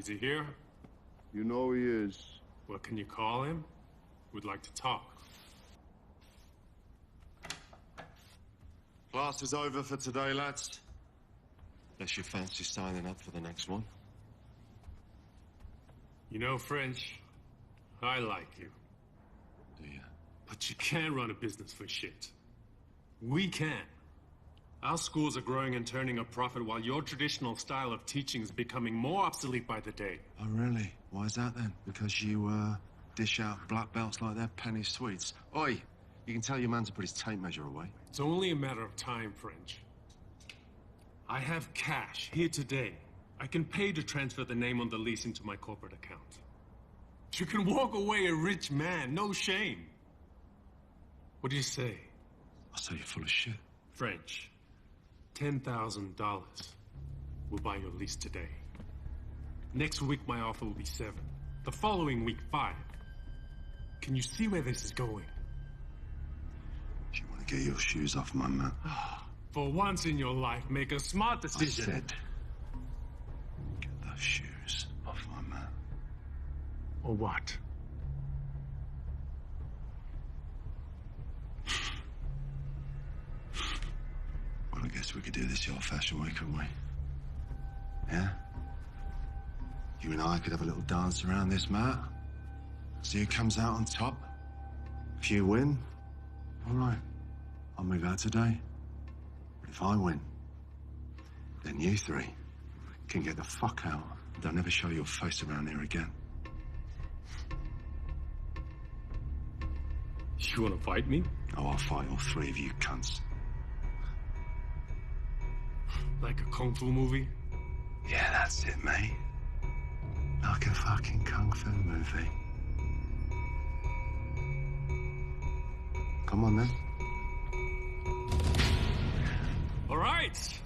Is he here? You know he is. Well, can you call him? We'd like to talk. Class is over for today, lads. Unless you fancy signing up for the next one. You know, French, I like you. Do you? But you can't run a business for shit. We can. Our schools are growing and turning a profit while your traditional style of teaching is becoming more obsolete by the day. Oh, really? Why is that then? Because you, dish out black belts like they're penny sweets? Oi! You can tell your man to put his tape measure away. It's only a matter of time, French. I have cash here today. I can pay to transfer the name on the lease into my corporate account. You can walk away a rich man, no shame. What do you say? I say you're full of shit. French, $10,000 will buy your lease today. Next week, my offer will be 7. The following week, 5. Can you see where this is going? Do you want to get your shoes off, my man? For once in your life, make a smart decision. I said, get those shoes off my man. Or what? Well, I guess we could do this the old-fashioned way, couldn't we? Yeah? You and I could have a little dance around this mat. See who comes out on top. If you win, all right, I'll move out today. But if I win, then you 3 can get the fuck out. Don't ever show your face around here again. You want to fight me? Oh, I'll fight all 3 of you cunts. Like a kung fu movie? Yeah, that's it, mate. Like a fucking kung fu movie. Come on, then. All right.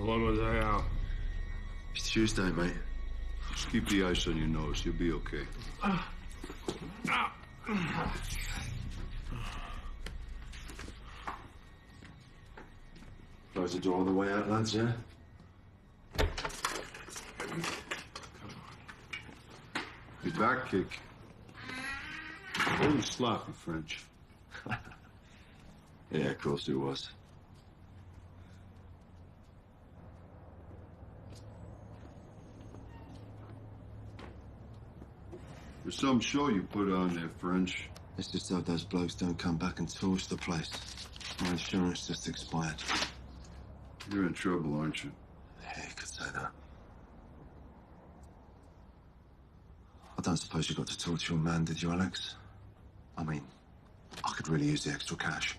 When was I out? It's Tuesday, mate. Just keep the ice on your nose. You'll be okay. Close the door on the way out, lads, yeah? Your back kick. Holy sloppy, French. Yeah, of course it was. There's some show you put on there, French. It's just so those blokes don't come back and torch the place. My insurance just expired. You're in trouble, aren't you? Yeah, you could say that. I don't suppose you got to talk to your man, did you, Alex? I mean, I could really use the extra cash.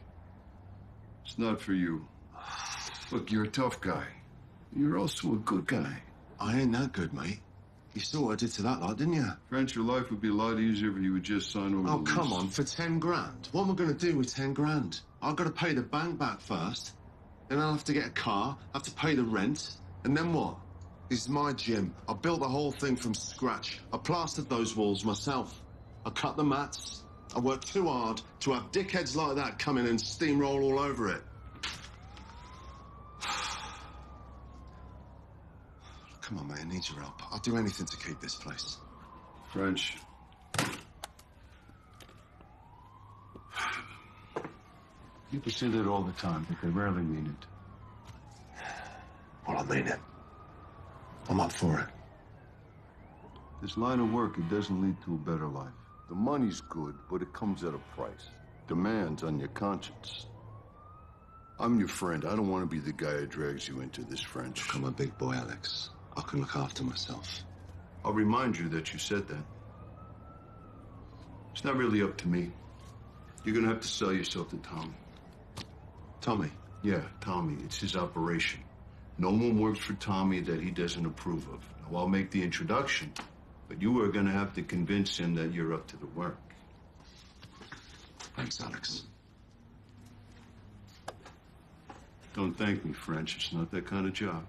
It's not for you. Look, you're a tough guy. You're also a good guy. I ain't that good, mate. You saw what I did to that lot, didn't you? French, your life would be a lot easier if you would just sign over the Oh, lease. come on, for 10 grand. What am I going to do with 10 grand? I've got to pay the bank back first. Then I'll have to get a car, have to pay the rent. And then what? This is my gym. I built the whole thing from scratch. I plastered those walls myself. I cut the mats. I worked too hard to have dickheads like that come in and steamroll all over it. Come on, man, I need your help. I'll do anything to keep this place. French. People say that all the time, but they rarely mean it. Well, I mean it. I'm up for it. This line of work, it doesn't lead to a better life. The money's good, but it comes at a price. Demands on your conscience. I'm your friend. I don't want to be the guy who drags you into this, French. Look, I'm a big boy, Alex. I can look after myself. I'll remind you that you said that. It's not really up to me. You're gonna have to sell yourself to Tommy. Tommy? Yeah, Tommy. It's his operation. No one works for Tommy that he doesn't approve of. Now, I'll make the introduction, but you are gonna have to convince him that you're up to the work. Thanks, Alex. Don't thank me, French. It's not that kind of job.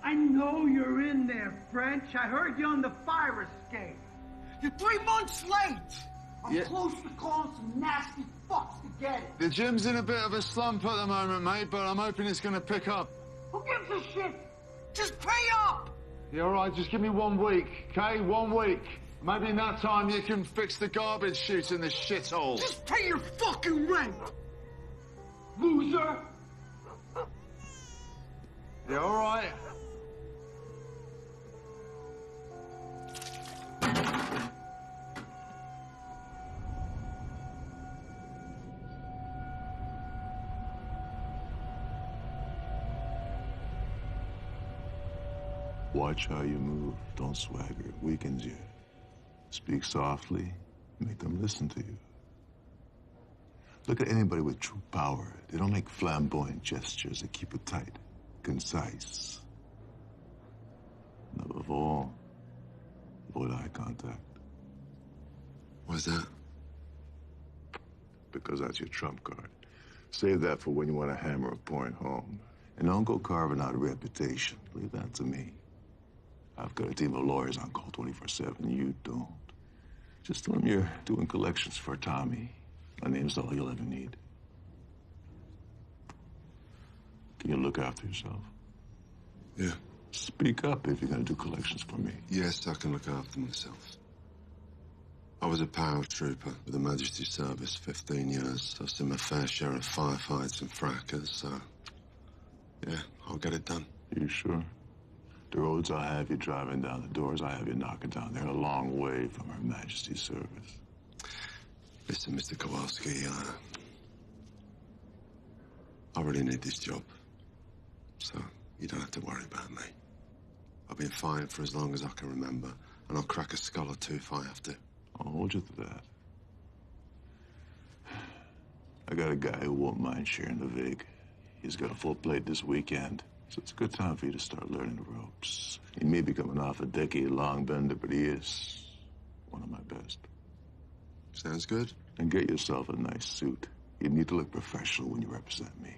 I know you're in there, French. I heard you on the fire escape. You're 3 months late. I'm close to calling some nasty fucks to get it. The gym's in a bit of a slump at the moment, mate, but I'm hoping it's gonna pick up. Who gives a shit? Just pay up. Yeah, all right, just give me 1 week, okay? 1 week. Maybe in that time you can fix the garbage chute in the shithole. Just pay your fucking rent. Loser. Yeah, all right. Watch how you move. Don't swagger. It weakens you. Speak softly. Make them listen to you. Look at anybody with true power. They don't make flamboyant gestures. They keep it tight, concise. And above all, avoid eye contact. Why's that? Because that's your trump card. Save that for when you want to hammer a point home. And don't go carving out a reputation. Leave that to me. I've got a team of lawyers on call 24/7. You don't. Just tell them you're doing collections for Tommy. My name's all you'll ever need. Can you look after yourself? Yeah. Speak up if you're gonna do collections for me. Yes, I can look after myself. I was a paratrooper with the Majesty's Service 15 years. I've seen my fair share of firefights and frackers, so... yeah, I'll get it done. You sure? The roads I have you driving down, the doors I have you knocking down, they're a long way from Her Majesty's service. Listen, Mr. Kowalski, I really need this job. So, you don't have to worry about me. I've been fine for as long as I can remember, and I'll crack a skull or two if I have to. I'll hold you to that. I got a guy who won't mind sharing the vig. He's got a full plate this weekend, so it's a good time for you to start learning the ropes. He may be coming off a decade-long bender, but he is one of my best. Sounds good. And get yourself a nice suit. You need to look professional when you represent me.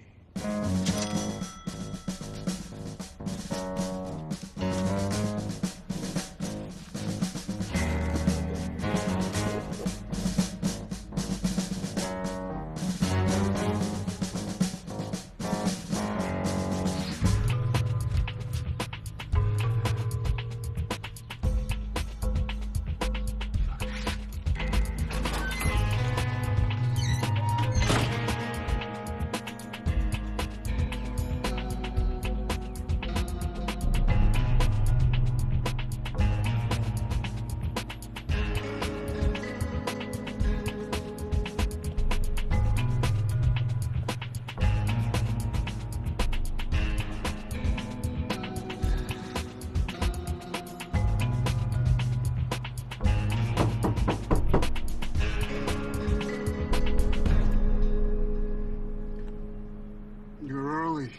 early.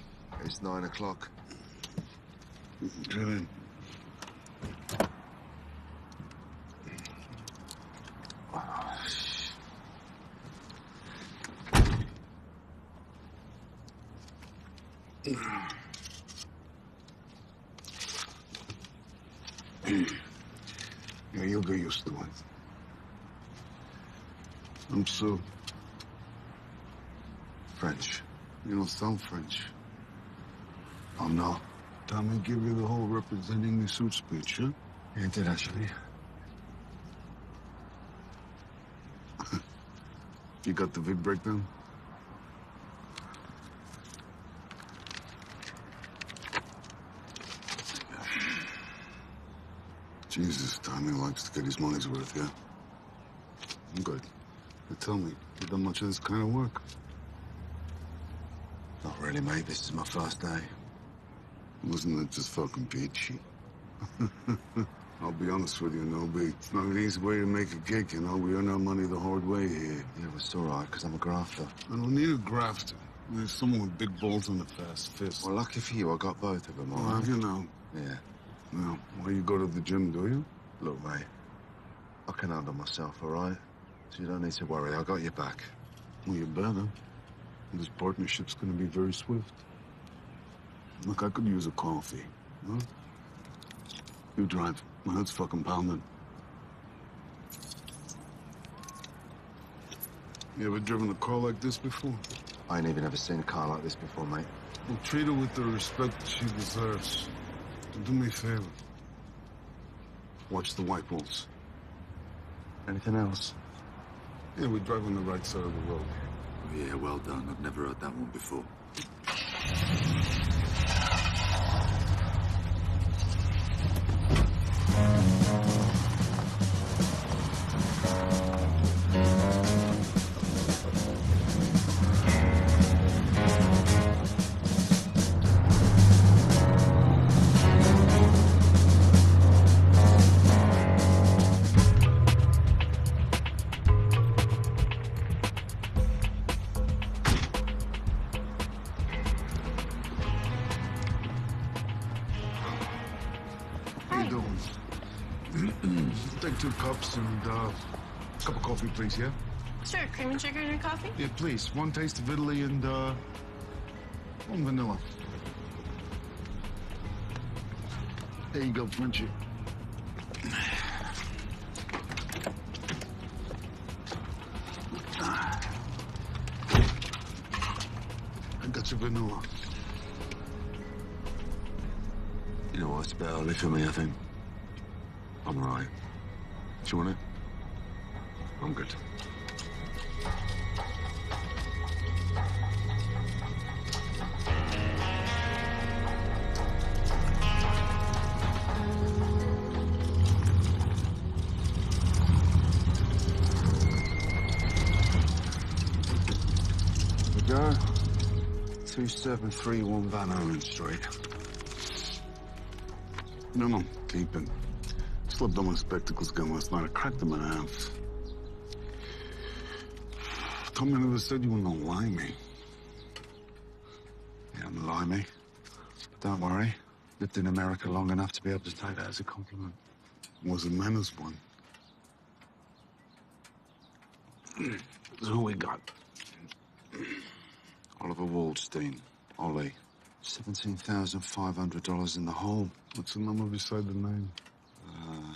It's 9 o'clock. Drilling. Yeah, you'll get used to it. I'm Sue. French. You don't sound French. Oh, no. Tommy give you the whole representing the suit speech, huh? Yeah, it did, actually. You got the big breakdown? Jesus, Tommy likes to get his money's worth, yeah? I'm good. But tell me, you done much of this kind of work? Not really, mate. This is my first day. Wasn't it just fucking peachy? I'll be honest with you, Nobi. It's not an easy way to make a gig, you know? We earn our money the hard way here. Yeah, well, it's all right, because I'm a grafter. I don't need a grafter. There's someone with big balls and a fast fist. Well, lucky for you, I got both of them, all Oh, right? have you now? Yeah. Well, why you go to the gym, do you? Look, mate, I can handle myself, all right? So you don't need to worry. I got your back. Well, you better. This partnership's gonna be very swift. Look, I could use a coffee, huh? You drive. My head's fucking pounding. You ever driven a car like this before? I ain't even ever seen a car like this before, mate. Well, treat her with the respect that she deserves. And do me a favor. Watch the white walls. Anything else? Yeah, we drive on the right side of the road. Oh, yeah, well done. I've never heard that one before. Take 2 cups and a cup of coffee, please, yeah? Sure, cream and sugar in your coffee? Yeah, please. 1 taste of Italy and 1 vanilla. There you go, Frenchie. I got your vanilla. You know what? It's a bit early for me, I think. I'm all right. Do you want it? I'm good. We go. 2731 Van Owen Street. No, keep it. Slipped on my spectacles again last night. I cracked them in half. Tommy never said you were no limey. Yeah, I'm limey. But don't worry. Lived in America long enough to be able to take that as a compliment. Wasn't meant as one. So who we got? Oliver Waldstein. Ollie. $17,500 in the hole. What's the number beside the name?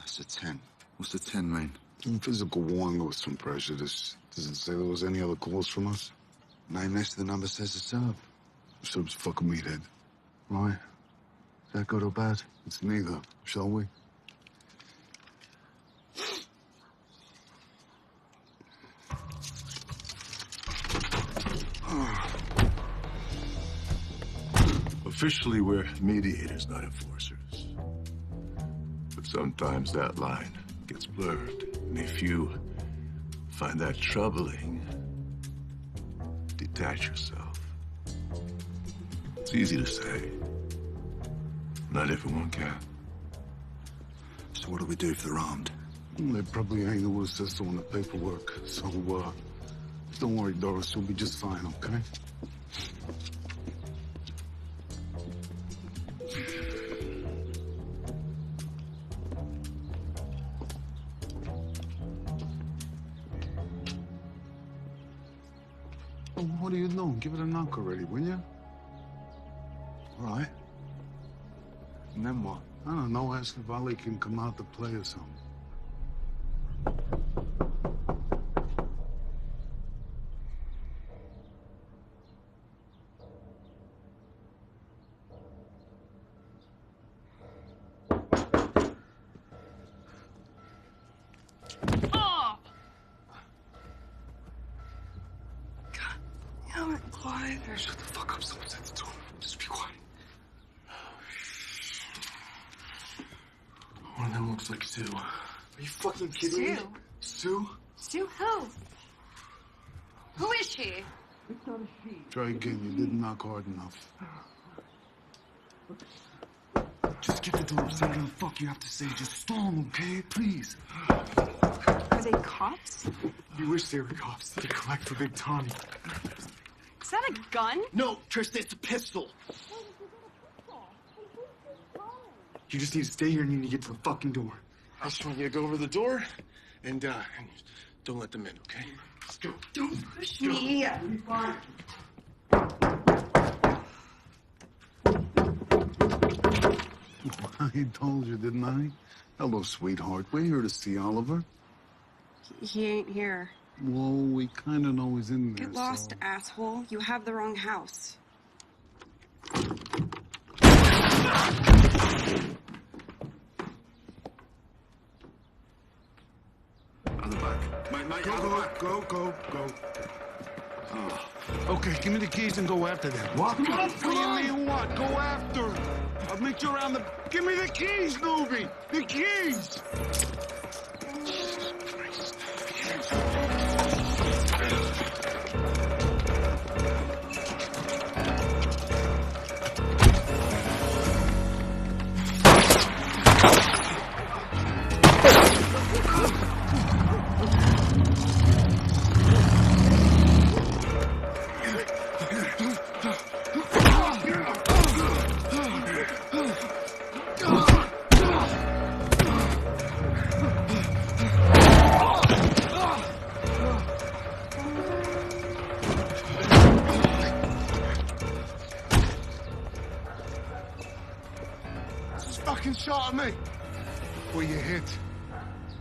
It's a 10. What's the 10 mean? In physical warning with some prejudice. Does it say there was any other calls from us? Name next to the number says the serve. Serb's fucking meathead. Right. Is that good or bad? It's neither, shall we? Officially, we're mediators, not enforcers. But sometimes that line gets blurred. And if you find that troubling, detach yourself. It's easy to say. Not everyone can. So what do we do if they're armed? They probably ain't who says so on the paperwork. So, don't worry, Doris. You'll be just fine, okay? what are you doing? Give it a knock already, will you? All right. And then what? I don't know. Ask if Ali can come out to play or something. Damn it, Clyde. Shut the fuck up. Someone's at the door. Just be quiet. One of them looks like Sue. Are you fucking kidding me? Sue? Sue who? Who is she? Try again. You didn't knock hard enough. Just get the door. Say whatever the fuck you have to say. Just storm, okay? Please. Are they cops? You wish they were cops. They collect for Big Tommy. Is that a gun? No, Tristan, it's a pistol. You just need to stay here and you need to get to the fucking door. I just want you to go over the door and don't let them in, okay? Let's go. Don't push me. I told you, didn't I? Hello, sweetheart. We're here to see Oliver. He ain't here. Well, we kind of know he's in there. Get lost, so... asshole. You have the wrong house. On the back. Mate, Go. Oh. Okay, give me the keys and go after them. What? What do you mean what? Go after them. I'll meet you around the... Give me the keys, Noobie! The keys! Jesus Christ. Fucking shot at me. Where you hit?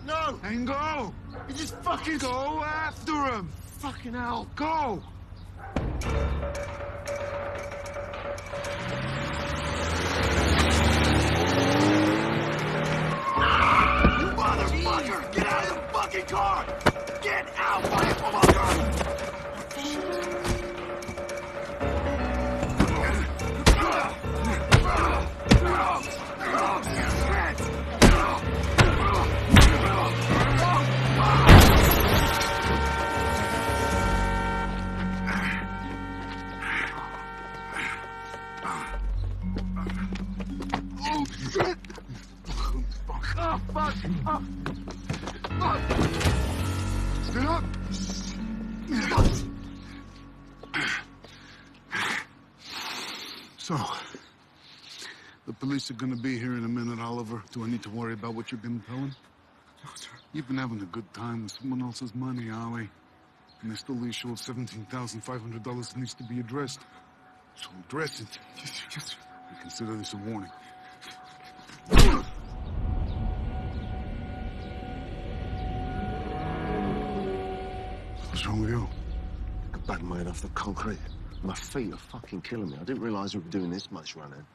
No! And go! You just fucking Go after him! fucking hell. Go! You motherfucker! Get out of the fucking car! Get out, motherfucker! Stand up! So, the police are gonna be here in a minute, Oliver. Do I need to worry about what you've been telling? No, sir. You've been having a good time with someone else's money, Ali. And there's still the issue of $17,500 that needs to be addressed. So address it. Yes, sir. And consider this a warning. What's wrong with you? A bad man off the concrete. My feet are fucking killing me. I didn't realize we were doing this much running.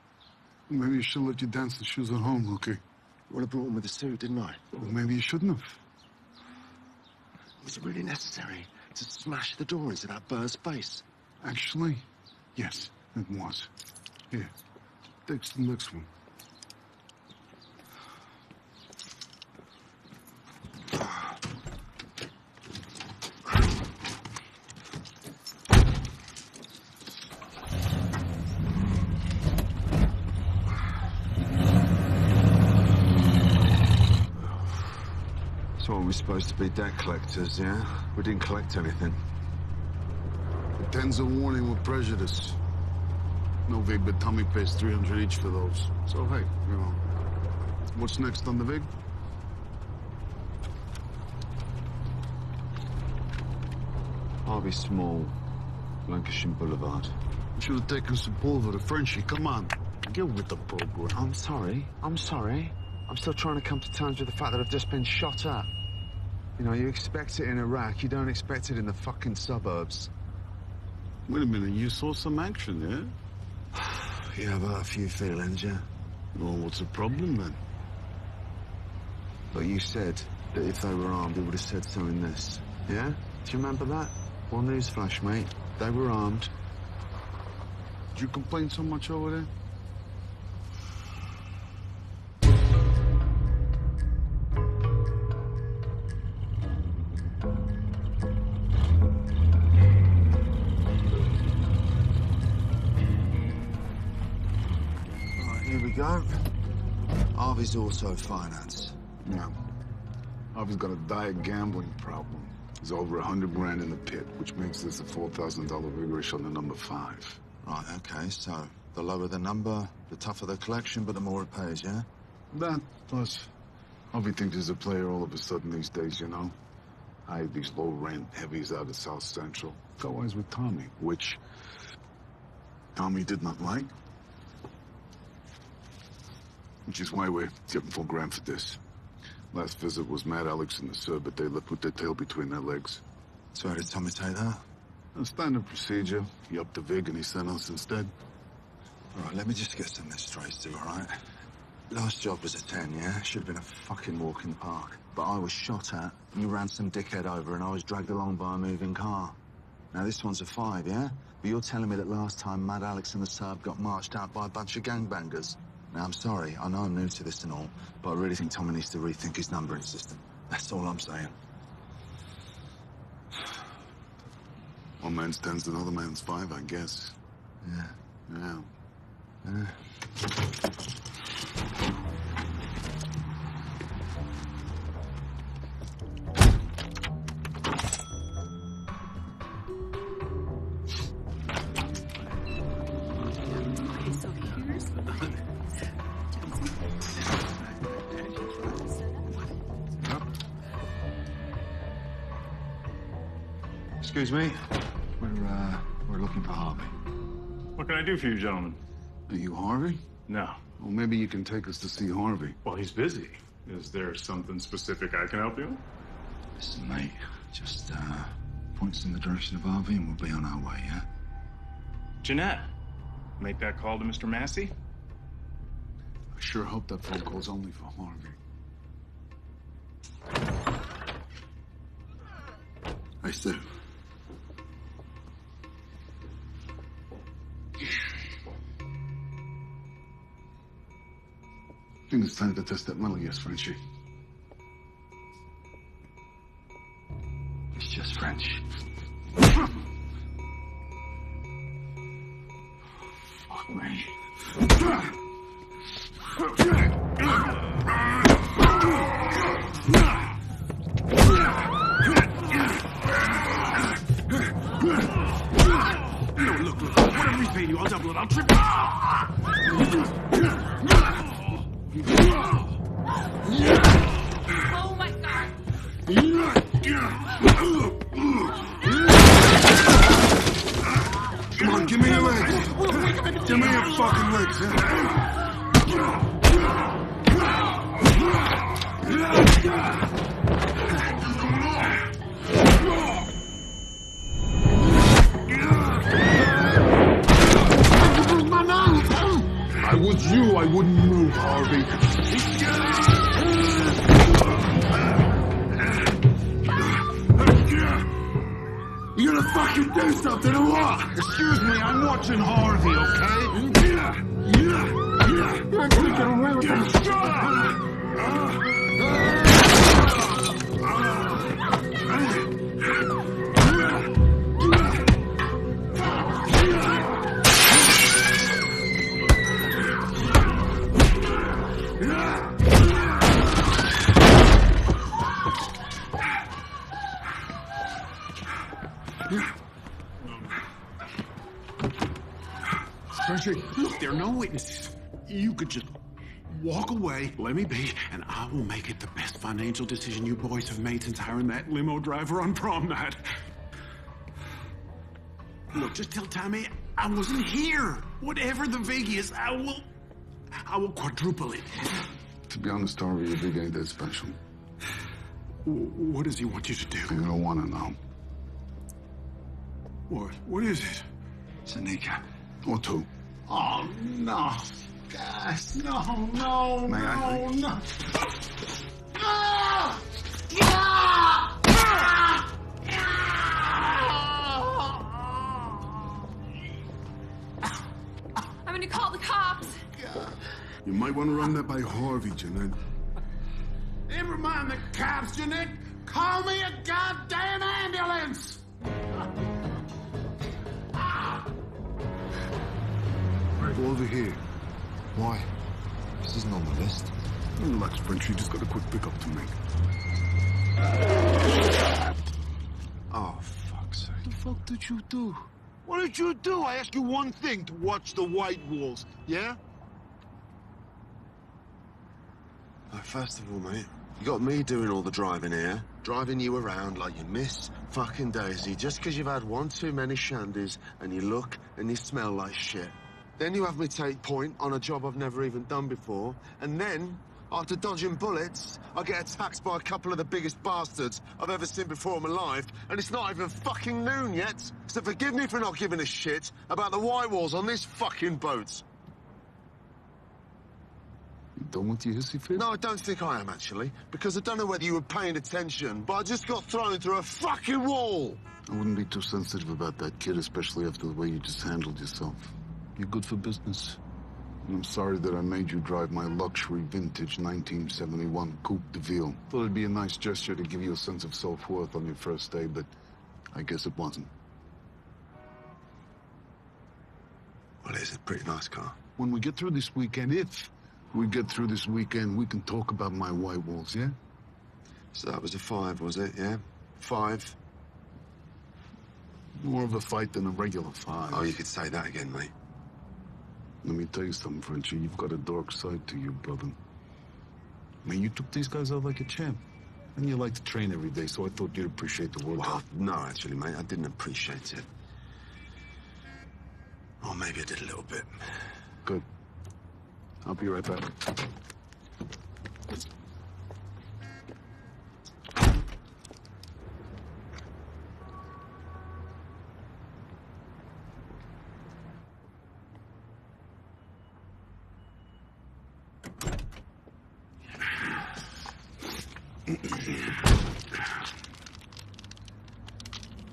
Maybe you should let you dance the shoes at home, okay? Well, I brought him with the suit, didn't I? Well, maybe you shouldn't have. Was it really necessary to smash the door into that bird's face? Actually, yes, it was. Here, take the next one. So we're supposed to be debt collectors, yeah? We didn't collect anything. The 10's a warning with prejudice. No Vig, but Tommy pays 300 each for those. So, hey, you know. What's next on the Vig? Harvey Small. Lancashire Boulevard. You should have taken some pulver to Frenchie. Come on. Get with the program. I'm sorry. I'm still trying to come to terms with the fact that I've just been shot at. You know, you expect it in Iraq, you don't expect it in the fucking suburbs. Wait a minute, you saw some action, yeah? Yeah, I've got a few feelings, yeah. Well, what's the problem then? But you said that if they were armed, it would have said so in this. Yeah? Do you remember that? Well, newsflash, mate. They were armed. Did you complain so much over there? Here we go. Harvey's Auto Finance. No. Harvey's got a dire gambling problem. There's over 100 grand in the pit, which makes this a $4,000 vigorish on the number 5. Right, okay, so the lower the number, the tougher the collection, but the more it pays, yeah? That, plus, Harvey thinks he's a player all of a sudden these days, you know? Hide these low-rent heavies out of South Central. Got wise with Tommy, which Tommy did not like. Which is why we're getting $4 grand for this. Last visit was Mad Alex and the Sub, but they left with their tail between their legs. So how did Tommy take that? A standard procedure. He upped the vig and he sent us instead. All right, let me just get some of this straight, Stu, all right? Last job was a 10, yeah? Should have been a fucking walk in the park. But I was shot at, you ran some dickhead over, and I was dragged along by a moving car. Now, this one's a 5, yeah? But you're telling me that last time Mad Alex and the Sub got marched out by a bunch of gangbangers. Now, I'm sorry, I know I'm new to this and all, but I really think Tommy needs to rethink his numbering system. That's all I'm saying. One man's 10's another man's 5, I guess. Yeah. Yeah. Excuse me. We're looking for Harvey. What can I do for you, gentlemen? Are you Harvey? No. Well, maybe you can take us to see Harvey. Well, he's busy. Is there something specific I can help you with? Listen, mate, just point us in the direction of Harvey and we'll be on our way, yeah? Jeanette, make that call to Mr. Massey? I sure hope that phone call's only for Harvey. Hey, Stu. I think it's time to test that metal, yes, Frenchie. It's just French. Fuck me. Look, whatever we pay you, I'll double it, I'll triple it. Oh my God! Come on, give me your legs. Give me your fucking legs, I was you, I wouldn't move, Harvey. You gonna fucking do something or what? Excuse me, I'm watching Harvey, okay? You're gonna get away with it. Frenchie, look, there are no witnesses. You could just walk away, let me be, and I will make it the best financial decision you boys have made since hiring that limo driver on prom night. Look, just tell Tommy I wasn't here. Whatever the vig is, I will quadruple it. To be honest, Harvey, your vig ain't that special. What does he want you to do? You don't want to know. What? What is it? It's a kneecap. Or two. Oh, no. Gosh, no. May I? No. I'm gonna call the cops. You might want to run that by Harvey, Jeanette. Never mind the cops, Jeanette. Call me a goddamn ambulance. Over here. Why? This isn't on the list. Relax, French. You just got a quick pickup to make. Oh, fuck's sake. What the fuck did you do? What did you do? I asked you one thing, to watch the white walls, yeah? First of all, mate, you got me doing all the driving here, driving you around like you miss fucking Daisy just because you've had one too many shandies and you look and you smell like shit. Then you have me take point on a job I've never even done before, and then, after dodging bullets, I get attacked by a couple of the biggest bastards I've ever seen before in my life, and it's not even fucking noon yet, so forgive me for not giving a shit about the white walls on this fucking boat. You done with your hissy fit? No, I don't think I am, actually, because I don't know whether you were paying attention, but I just got thrown through a fucking wall! I wouldn't be too sensitive about that, kid, especially after the way you just handled yourself. You're good for business. And I'm sorry that I made you drive my luxury vintage 1971 Coupe de Ville. Thought it'd be a nice gesture to give you a sense of self-worth on your first day, but I guess it wasn't. Well, it's a pretty nice car. When we get through this weekend, if we get through this weekend, we can talk about my white walls, yeah? So that was a 5, was it, yeah? 5? More of a fight than a regular 5. Oh, you could say that again, mate. Let me tell you something, Frenchie. You've got a dark side to you, brother. I mean, you took these guys out like a champ. And you like to train every day, so I thought you'd appreciate the work. Well, no, actually, mate, I didn't appreciate it. Or maybe I did a little bit. Good. I'll be right back.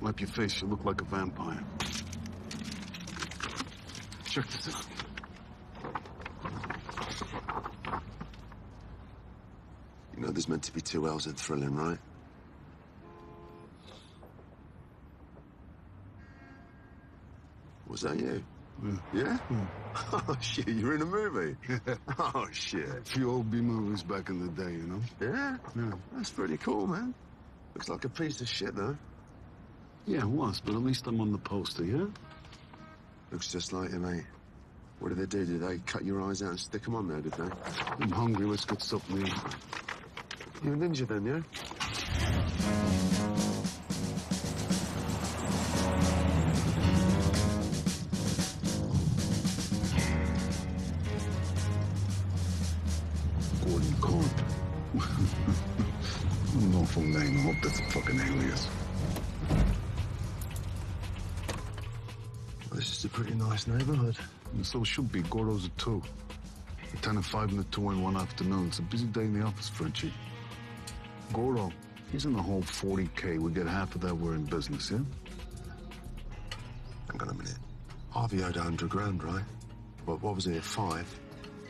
Wipe your face, you look like a vampire. Check this out. You know, there's meant to be 2 L's in thrilling, right? Was that you? Yeah? Oh, shit, you're in a movie? Oh, shit. A few old B-movies back in the day, you know? Yeah? Yeah. That's pretty cool, man. Looks like a piece of shit, though. Yeah, it was, but at least I'm on the poster, yeah? Looks just like you, mate. What did they do? Did they cut your eyes out and stick them on there, did they? I'm hungry, let's get something to eat. You're a ninja then, yeah? Gordon Corp. An awful name. I hope that's a fucking alias. Well, this is a pretty nice neighborhood. And so it should be. Gordo's a 2. A 10 and 5 and a 2 in one afternoon. It's a busy day in the office, Frenchie. Gordo, he's in the whole 40K. We get half of that, we're in business, yeah? Hang on a minute. Harvey owed 100 grand, right? What was he, a 5?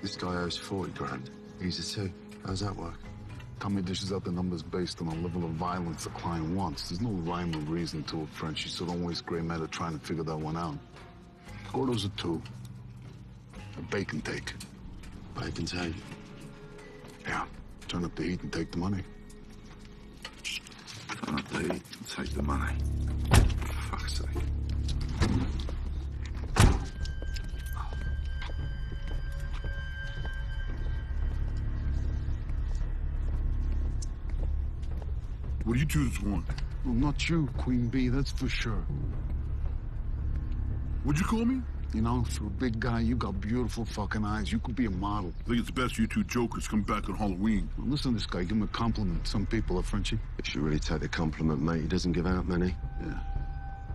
This guy owes 40 grand. He's a 2. How's that work? Tommy dishes out the numbers based on the level of violence the client wants. There's no rhyme or reason to it, Frenchie, so don't waste gray matter trying to figure that one out. Gordo's a 2. A bacon take. Bacon take? Yeah. Turn up the heat and take the money. Turn up the heat and take the money. For fuck's sake. What do you two want? Well, not you, Queen Bee, that's for sure. What'd you call me? You know, for a big guy, you got beautiful fucking eyes. You could be a model. I think it's best you two jokers come back on Halloween. Well, listen to this guy. Give him a compliment. Some people are Frenchie. You should really take the compliment, mate. He doesn't give out many. Yeah.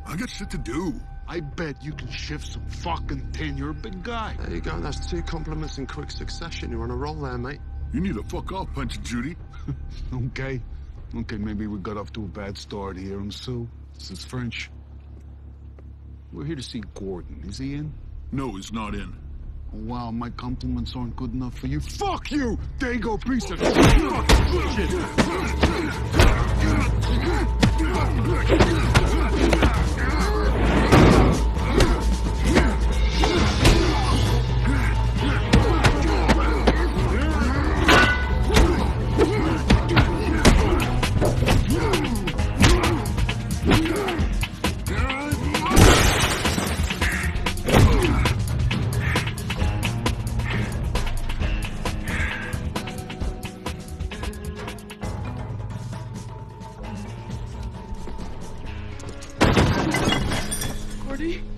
I got shit to do. I bet you can shift some fucking tin. You're a big guy. There you go. That's 2 compliments in quick succession. You're on a roll there, mate. You need to fuck off, Punch Judy. Okay. Okay, maybe we got off to a bad start here. I'm Sue. This is French. We're here to see Gordon. Is he in? No, he's not in. Oh, wow, my compliments aren't good enough for you. Fuck you! Dago, piece of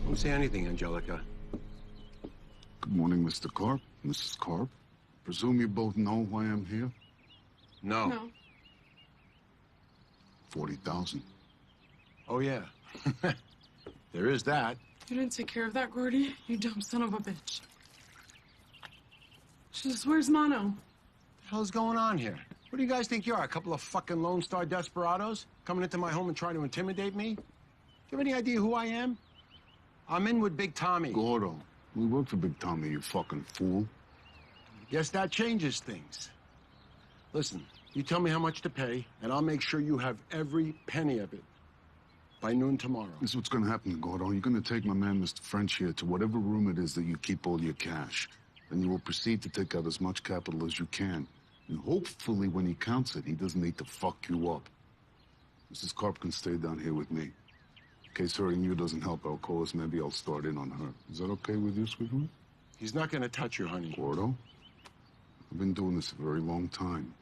Don't say anything, Angelica. Good morning, Mr. Karp, Mrs. Karp. Presume you both know why I'm here? No. No. 40,000. Oh, yeah. There is that. You didn't take care of that, Gordy? You dumb son of a bitch. Just, where's Mono? What the hell's going on here? What do you guys think you are, a couple of fucking Lone Star desperados? Coming into my home and trying to intimidate me? Do you have any idea who I am? I'm in with Big Tommy. Gordo, we work for Big Tommy, you fucking fool. Guess that changes things. Listen, you tell me how much to pay, and I'll make sure you have every penny of it by noon tomorrow. This is what's gonna happen, Gordo. You're gonna take my man, Mr. French, here to whatever room it is that you keep all your cash. And you will proceed to take out as much capital as you can. And hopefully when he counts it, he doesn't need to fuck you up. Mrs. Karp can stay down here with me. In case hurting you doesn't help our cause, maybe I'll start in on her. Is that okay with you, sweetheart? He's not gonna touch you, honey. Gordo, I've been doing this a very long time.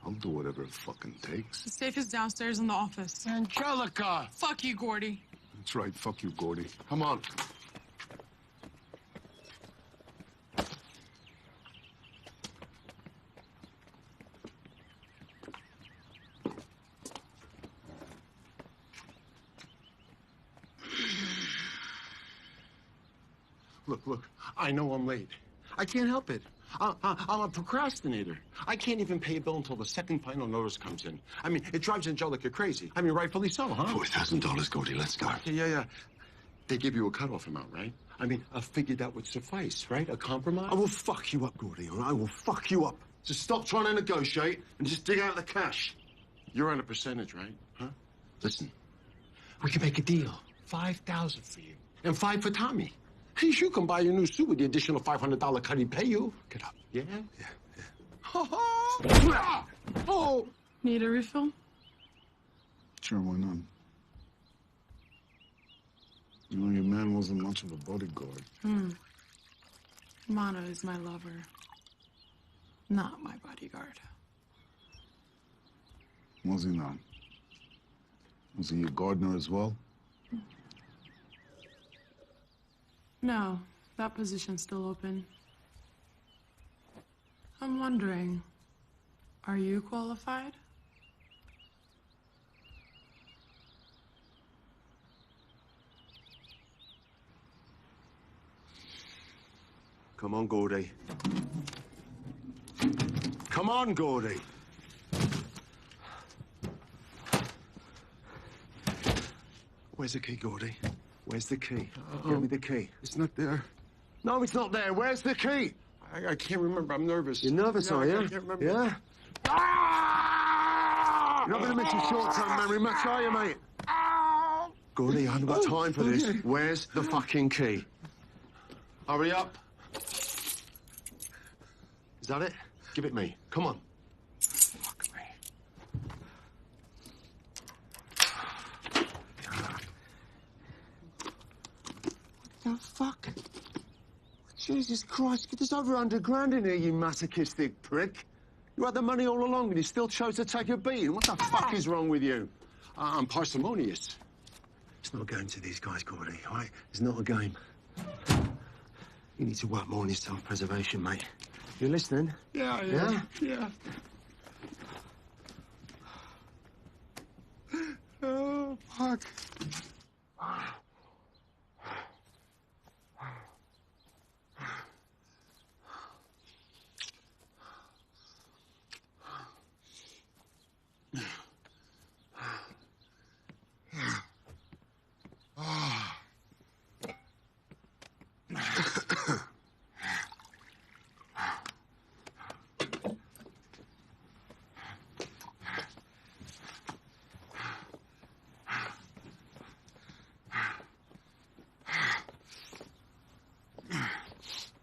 I'll do whatever it fucking takes. The safe is downstairs in the office. Angelica! Fuck you, Gordy. That's right, fuck you, Gordy. Come on. Look, I know I'm late. I can't help it. I'm a procrastinator. I can't even pay a bill until the second final notice comes in. I mean, it drives Angelica crazy. I mean, rightfully so, huh? $40,000, Gordy, let's go. Yeah. They give you a cutoff amount, right? I mean, a figure that would suffice, right? A compromise? I will fuck you up, Gordy, all right? I will fuck you up. Just stop trying to negotiate and just dig out the cash. You're on a percentage, right? Huh? Listen, we can make a deal. 5,000 for you, and 5 for Tommy. You can buy your new suit with the additional $500 cut he'd pay you. Get up. Yeah? Yeah. Oh! Need a refill? Sure, why not? You know, your man wasn't much of a bodyguard. Mono is my lover, not my bodyguard. Was he not? Was he your gardener as well? No, that position's still open. I'm wondering, are you qualified? Come on, Gordy. Come on, Gordy. Where's the key, Gordy? Where's the key? Give me the key. It's not there. No, it's not there. Where's the key? I can't remember. I'm nervous. You're nervous, are you? I can't remember. Yeah? Ah! You're not going to miss your short-term memory much, are you, mate? Gordy, I haven't got time for this. Where's the fucking key? Hurry up. Is that it? Give it me. Come on. Fuck me. What the fuck? Jesus Christ, there's over 100 grand in here, you masochistic prick. You had the money all along and you still chose to take a beating. What the fuck is wrong with you? I'm parsimonious. It's not a game to these guys, Gordy, all right? It's not a game. You need to work more on your self-preservation, mate. You listening? Yeah. Oh, fuck.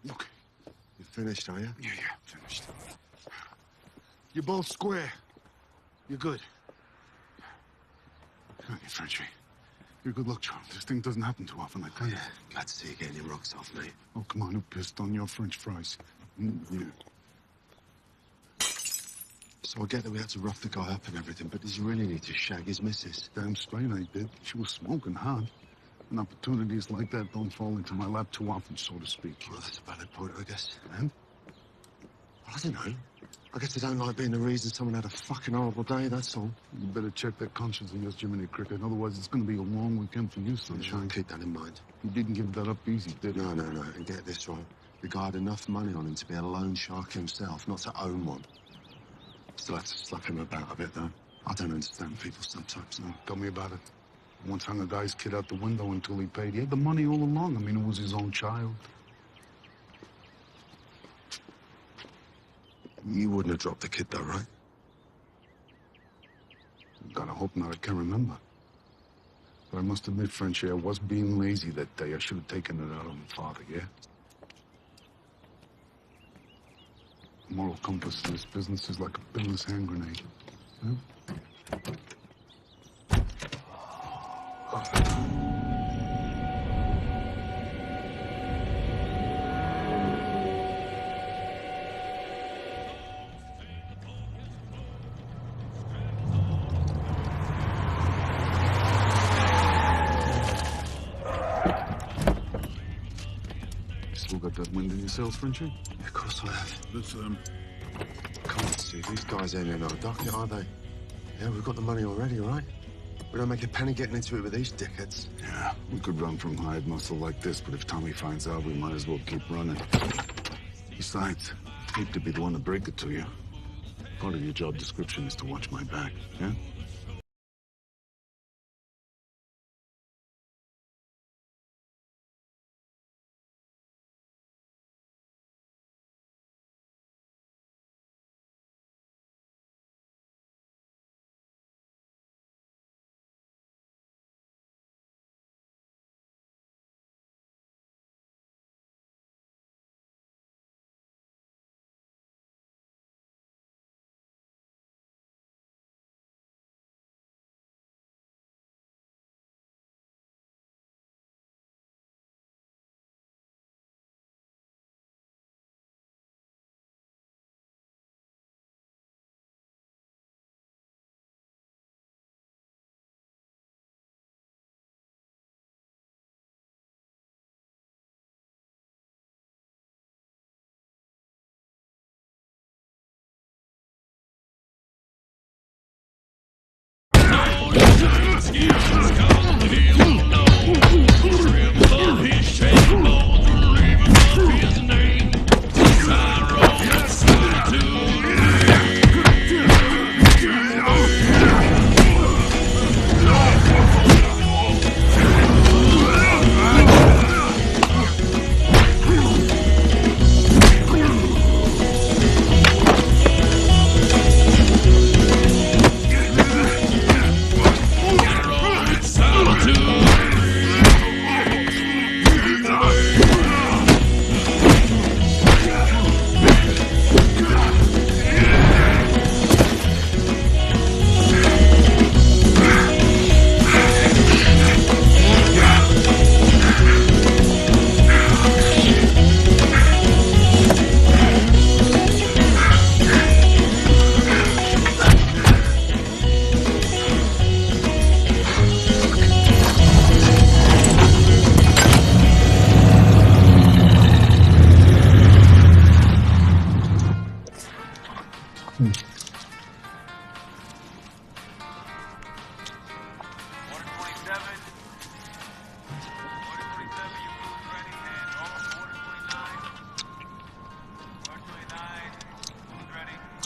Look, you finished, are you? Yeah, finished. You're both square. You're good. Okay, Frenchie. You're a good luck charm. This thing doesn't happen too often, I tell you. Glad to see you getting your rocks off, mate. Oh, come on, who pissed on your French fries? Yeah. So I get that we had to rough the guy up and everything, but did you really need to shag his missus? Damn straight I did. She was smoking hot. And opportunities like that don't fall into my lap too often, so to speak. Well, that's a valid point, I guess. And? I don't know. I guess I don't like being the reason someone had a fucking horrible day, that's all. You better check that conscience of yours, Jiminy Cricket. Otherwise, it's going to be a long weekend for you, sunshine. Keep that in mind. You didn't give that up easy, did you? No. And get this right. The guy had enough money on him to be a loan shark himself, not to own one. Still have to slap him about a bit, though. I don't understand people sometimes. No, tell me about it. Once hung a guy's kid out the window until he paid. He had the money all along. I mean, it was his own child. You wouldn't have dropped the kid, though, right? Gotta hope not. I can't remember. But I must admit, Frenchie, I was being lazy that day. I should have taken it out on my father, yeah? Moral compass in this business is like a business hand grenade. Huh? Still got that wind in your sails, Frenchie? Yeah, of course I have. Let's, Come on, Steve. These guys ain't in our docket, are they? Yeah, we've got the money already, all right? We don't make a penny getting into it with these dickheads. Yeah, we could run from hired muscle like this, but if Tommy finds out, we might as well keep running. Besides, I hate to be the one to break it to you. Part of your job description is to watch my back, yeah?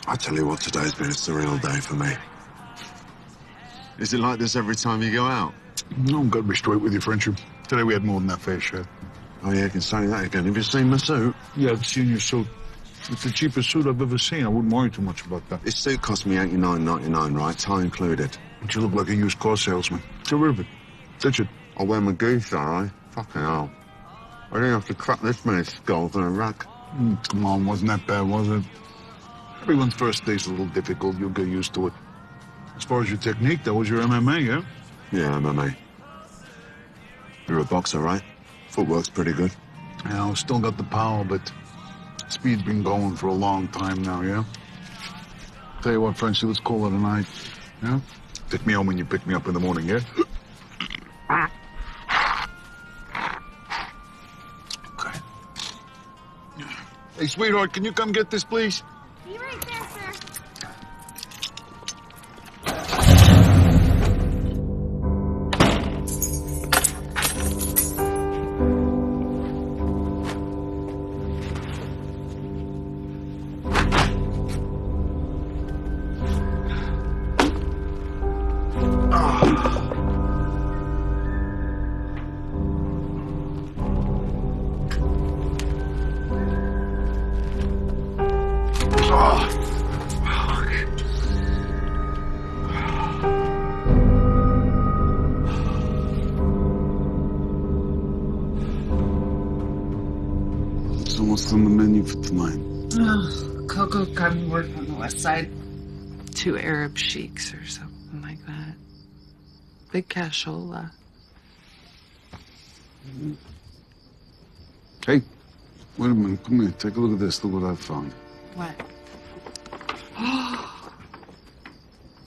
I tell you what, today's been a surreal day for me. Is it like this every time you go out? No, I've got to be straight with you, Frenchie. Today we had more than that fair share. Oh, yeah, I can say that again. Have you seen my suit? Yeah, I've seen your suit. It's the cheapest suit I've ever seen. I wouldn't worry too much about that. This suit cost me $89.99, right? Tie included. But you look like a used car salesman. Terrific. That's it. I'll wear my goose, all right? Fucking hell. I didn't have to crack this many skulls in a rack. Come on, wasn't that bad, was it? Everyone's first day's a little difficult. You'll get used to it. As far as your technique, that was your MMA, yeah? Yeah, MMA. You're a boxer, right? Footwork's pretty good. Yeah, I've still got the power, but speed's been going for a long time now, yeah? Tell you what, Frenchie, let's call it a night, yeah? Pick me up when you pick me up in the morning, yeah? Okay. Hey, sweetheart, can you come get this, please? Be right there, sir. So what's on the menu for tonight? Coco got me work on the west side. 2 Arab sheiks or something like that. Big cashola. Hey, wait a minute. Come here. Take a look at this. Look what I found. What?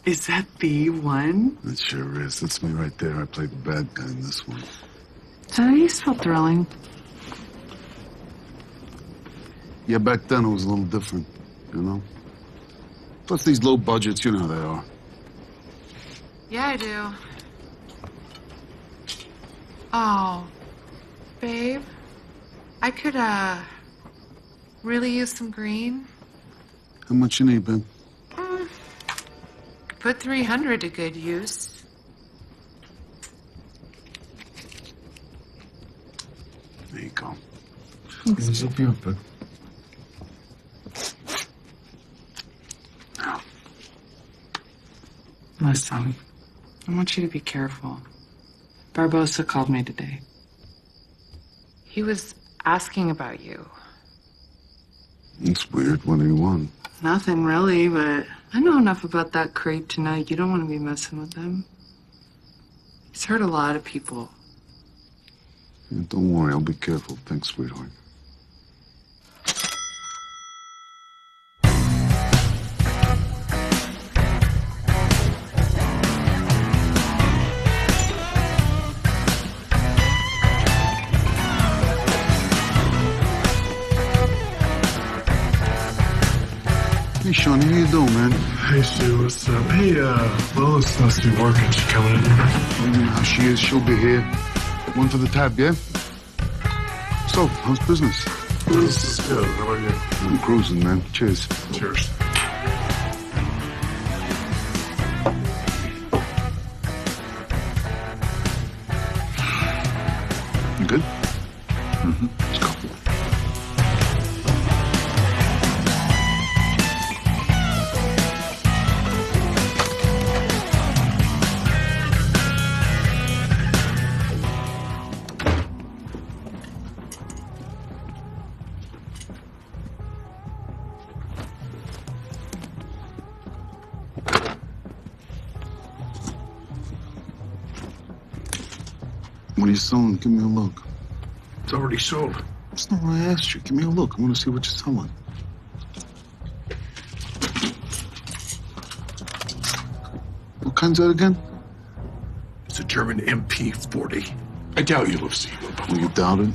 Is that the one? It sure is. That's me right there. I played the bad guy in this one. So you felt thrilling. Yeah, back then it was a little different, you know? Plus these low budgets, you know how they are. Yeah, I do. Oh, babe, I could, really use some green. How much you need, babe? Put 300 to good use. There you go. This will be up, babe. Listen, I want you to be careful. Barbosa called me today. He was asking about you. It's weird. What do you want? Nothing really, but I know enough about that creep to know you don't want to be messing with him. He's hurt a lot of people. Yeah, don't worry. I'll be careful. Thanks, sweetheart. Hey, Sean, how you doing, man? Hey, Sue, what's up? Hey, Lois supposed to be working. She coming in? Well, you know how she is. She'll be here. One for the tab, yeah? So, how's business? Business is good. How about you? I'm cruising, man. Cheers. Cheers. You good? Mm-hmm. Let's go. What are you selling? Give me a look. It's already sold. That's not what I asked you. Give me a look. I want to see what you're selling. What kind's that again? It's a German MP40. I doubt you'll have seen one before. Well, you doubt it?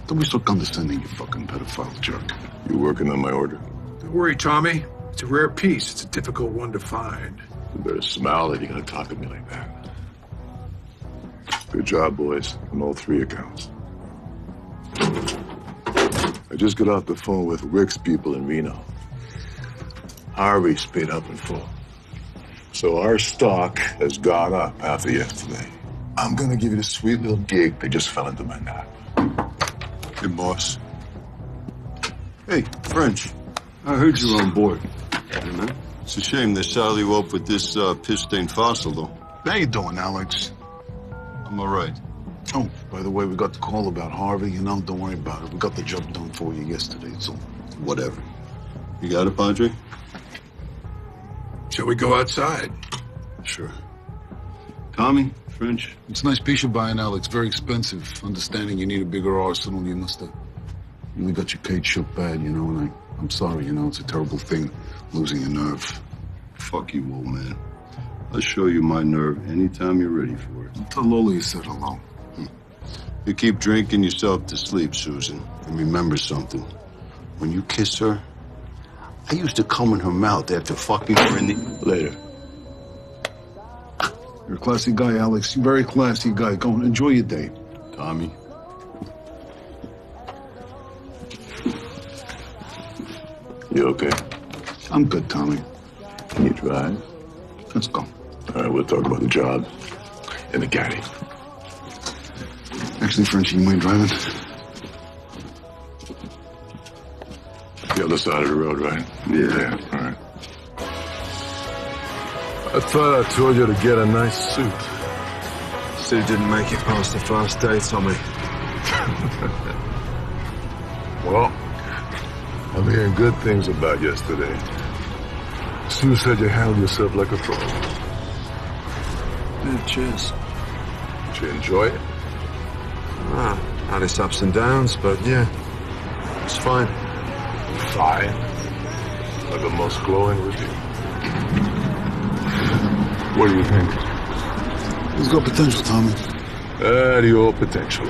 Don't be so condescending, you fucking pedophile jerk. You working on my order? Don't worry, Tommy. It's a rare piece. It's a difficult one to find. You better smile that you're gonna talk to me like that. Good job, boys, on all 3 accounts. I just got off the phone with Rick's people in Reno. Harvey's paid up in full. So our stock has gone up after yesterday. I'm gonna give you the sweet little gig that just fell into my lap. Hey, boss. Hey, French. I heard you were on board. Hey, man. It's a shame they saddle you up with this piss-stained fossil, though. How you doing, Alex? I'm all right. Oh, by the way, we got the call about Harvey. You know, don't worry about it. We got the job done for you yesterday, so... Whatever. You got it, Padre? Shall we go outside? Sure. Tommy, French? It's a nice piece you're buying, Alex. Very expensive. Understanding you need a bigger arsenal, you must have... You got your cage shook bad, you know, and I'm sorry, you know, it's a terrible thing, losing a nerve. Fuck you, old man. I'll show you my nerve anytime you're ready for it. Tell Lola you said hello. You keep drinking yourself to sleep, Susan. And remember something. When you kiss her, I used to come in her mouth after fucking her in the... Later. You're a classy guy, Alex. You're a very classy guy. Go and enjoy your day. Tommy. You okay? I'm good, Tommy. Can you drive? Let's go. All right, we'll talk about the job and the caddy. Actually, Frenchie, you mind driving? The other side of the road, right? Yeah. All right. I thought I told you to get a nice suit. Sue didn't make it past the first day, Tommy. Well, I'm hearing good things about yesterday. Sue said you handled yourself like a pro. Yeah, cheers. Did you enjoy it? Ah, had its ups and downs, but yeah, it's fine. Fine. Like the most glowing review. What do you think? He's got potential, Tommy. The old potential.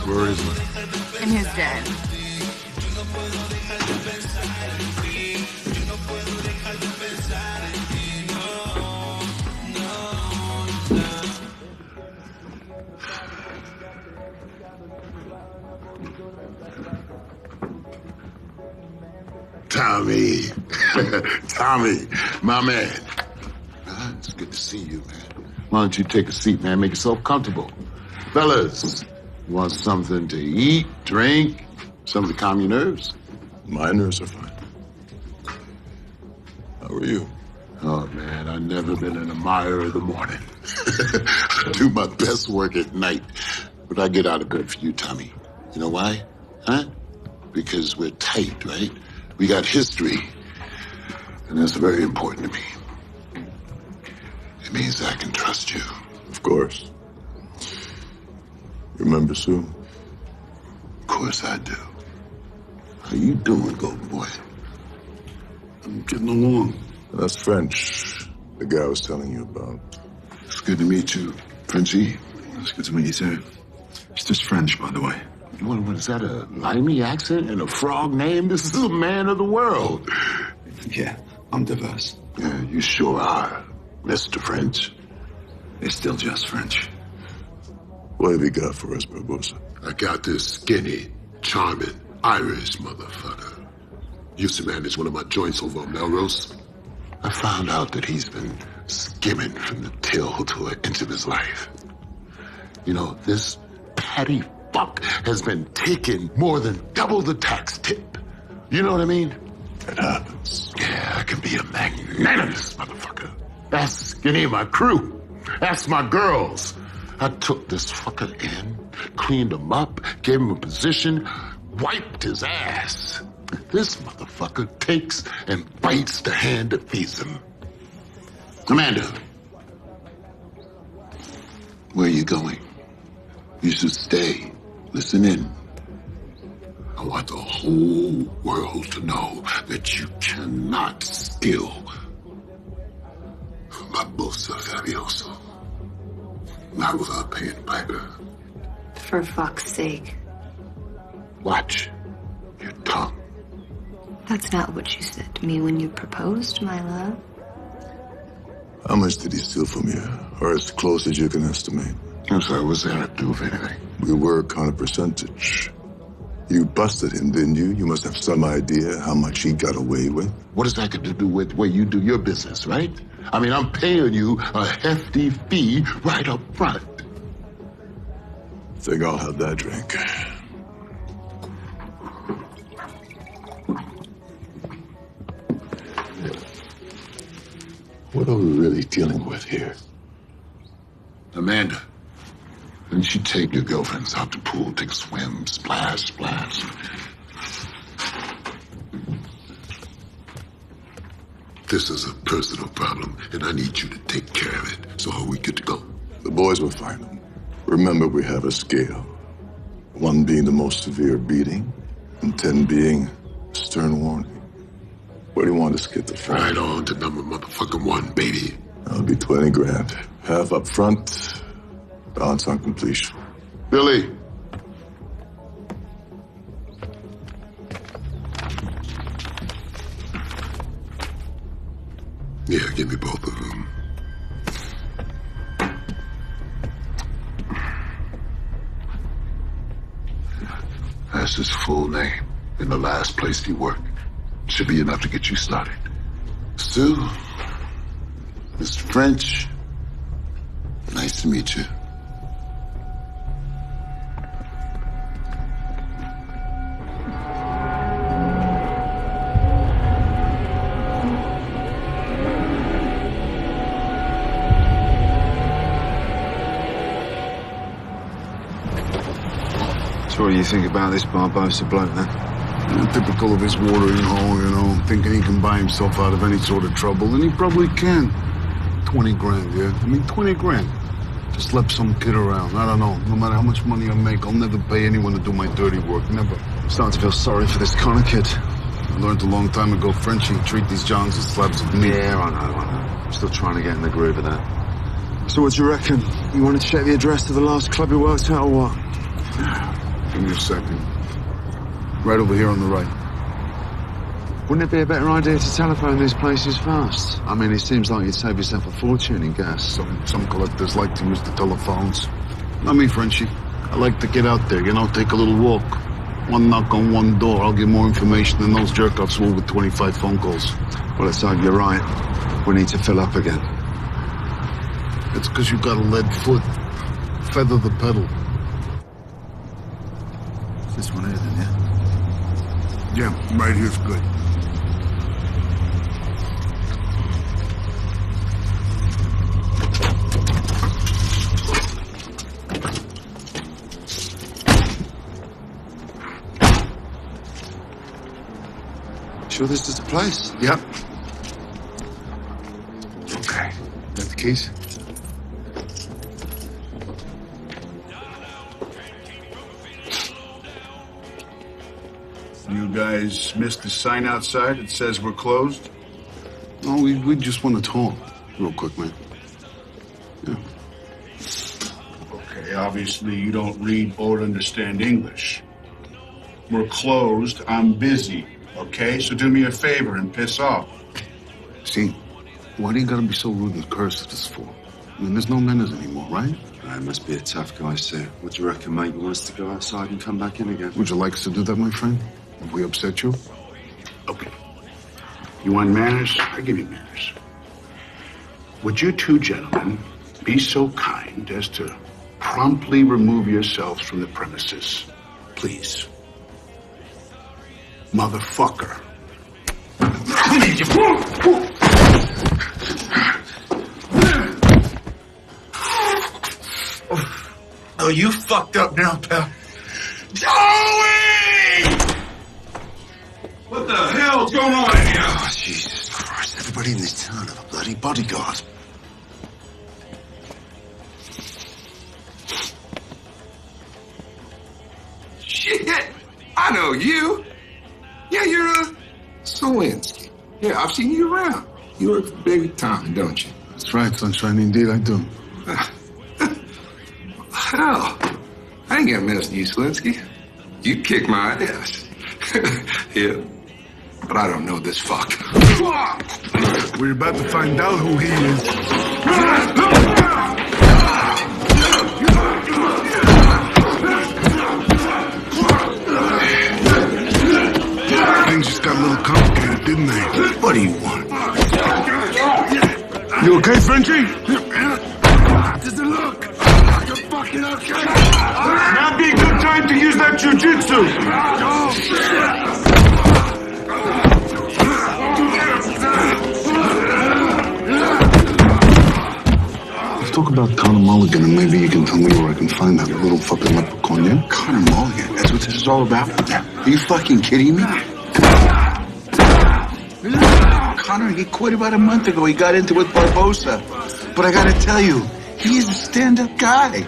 Where is he? In his den. Tommy. Tommy, my man. It's good to see you, man. Why don't you take a seat, man? Make yourself comfortable. Fellas, you want something to eat, drink, something to calm your nerves? My nerves are fine. How are you? Oh, man, I've never been an admirer of the morning. I do my best work at night, but I get out of bed for you, Tommy. You know why? Huh? Because we're tight, right? We got history, and that's very important to me. It means I can trust you. Of course. Remember Sue? Of course I do. How you doing, Golden Boy? I'm getting along. That's French, the guy I was telling you about. It's good to meet you, Frenchie. It's good to meet you, too. It's just French, by the way. What is that, a limey accent and a frog name? This is a man of the world. Yeah, I'm diverse. Yeah, you sure are, Mr. French. It's still just French. What have you got for us, Barbosa? I got this skinny, charming, Irish motherfucker. Used to manage one of my joints over on Melrose. I found out that he's been skimming from the till to the end of his life. You know, this petty fuck has been taking more than double the tax tip. You know what I mean? It happens. Yeah, I can be a magnanimous motherfucker. Ask Skinny and my crew. Ask my girls. I took this fucker in, cleaned him up, gave him a position, wiped his ass. This motherfucker takes and bites the hand that feeds him. Amanda, where are you going? You should stay. Listen in. I want the whole world to know that you cannot steal Barbosa Furioso. Not without paying Piper. For fuck's sake. Watch your tongue. That's not what you said to me when you proposed, my love. How much did he steal from you? Or as close as you can estimate? I'm sorry, what's that have to do with anything? We work on a percentage. You busted him, didn't you? You must have some idea how much he got away with. What does that got to do with the way you do your business, right? I mean, I'm paying you a hefty fee right up front. Think I'll have that drink. What are we really dealing with here? Amanda, didn't you take your girlfriends out to the pool, take a swim, splash, splash? This is a personal problem, and I need you to take care of it. So are we good to go? The boys will find him. Remember, we have a scale. 1 being the most severe beating, and 10 being a stern warning. Where do you want us to get the phone? Right on to number motherfucking 1, baby. That'll be 20 grand. Half up front, balance on completion. Billy. Yeah, give me both of them. That's his full name in the last place he worked. Should be enough to get you started. Stu, Mr. French, nice to meet you. So what do you think about this Barbosa bloke, then? Typical of his watering hole, you know, thinking he can buy himself out of any sort of trouble, and he probably can. 20 grand, yeah? I mean, 20 grand. Just slap some kid around. I don't know. No matter how much money I make, I'll never pay anyone to do my dirty work. Never. I'm starting to feel sorry for this Connor kid. I learned a long time ago, Frenchie, treat these Johns as slabs of meat. Yeah, I know. I'm still trying to get in the groove of that. So what do you reckon? You want to check the address to the last club you worked at, or what? Give me a second. Right over here on the right. Wouldn't it be a better idea to telephone these places fast? I mean, it seems like you'd save yourself a fortune in gas. Some collectors like to use the telephones. Not me, Frenchie. I like to get out there, you know, take a little walk. One knock on one door, I'll get more information than those jerk-offs will with 25 phone calls. Well, let's hope you're right. We need to fill up again. It's because you got a lead foot. Feather the pedal. This one here, then, yeah? Yeah, right here's good. Sure this is the place? Yep. Okay. Got the keys? You guys missed the sign outside that says we're closed? No, we just want to talk. Real quick, man. Yeah. Okay, obviously you don't read or understand English. We're closed. I'm busy. Okay? So do me a favor and piss off. See, why do you gotta be so rude and curse at us for? I mean, there's no manners anymore, right? It must be a tough guy, Sue. What do you reckon, mate? You want us to go outside and come back in again? Would you like us to do that, my friend? If we upset you? Okay. You want manners? I give you manners. Would you two gentlemen be so kind as to promptly remove yourselves from the premises? Please. Motherfucker. Oh, you fucked up now, pal. Joey! What the hell's going on here? Oh, Jesus Christ. Everybody in this town have a bloody bodyguard. Shit! I know you. Yeah, you're Sawinski. Yeah, I've seen you around. You work for Big Tommy, don't you? That's right, Sunshine. Indeed, I do. Hell, I ain't gonna mess with you, Sawinski. You kick my ass. Yeah, but I don't know this fuck. We're about to find out who he is. Things just got a little complicated, didn't they? What do you want? You okay, Frenchie? Does it look? You're fucking okay? Now be a good time to use that jujitsu. Let's talk about Connor Mulligan, and maybe you can tell me where I can find that little fucking leprechaun, yeah? Connor Mulligan, that's what this is all about? Are you fucking kidding me? Connor, he quit about a month ago. He got into it with Barbosa. But I gotta tell you, he's a stand-up guy.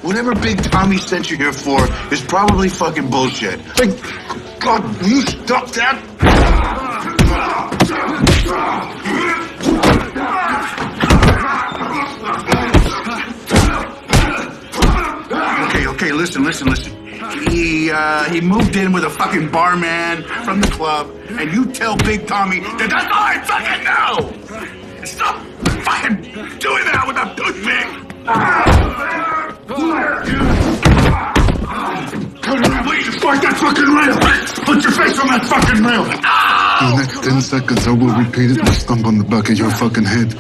Whatever Big Tommy sent you here for is probably fucking bullshit. Like, God, will you stop that? Okay, listen. He moved in with a fucking barman from the club, and you tell Big Tommy that that's all I fucking know! Stop fucking doing that with a toothpick! Please, fight that fucking rail! Put your face on that fucking rail! In the next 10 seconds, I will repeat it and stomp on the back of your fucking head.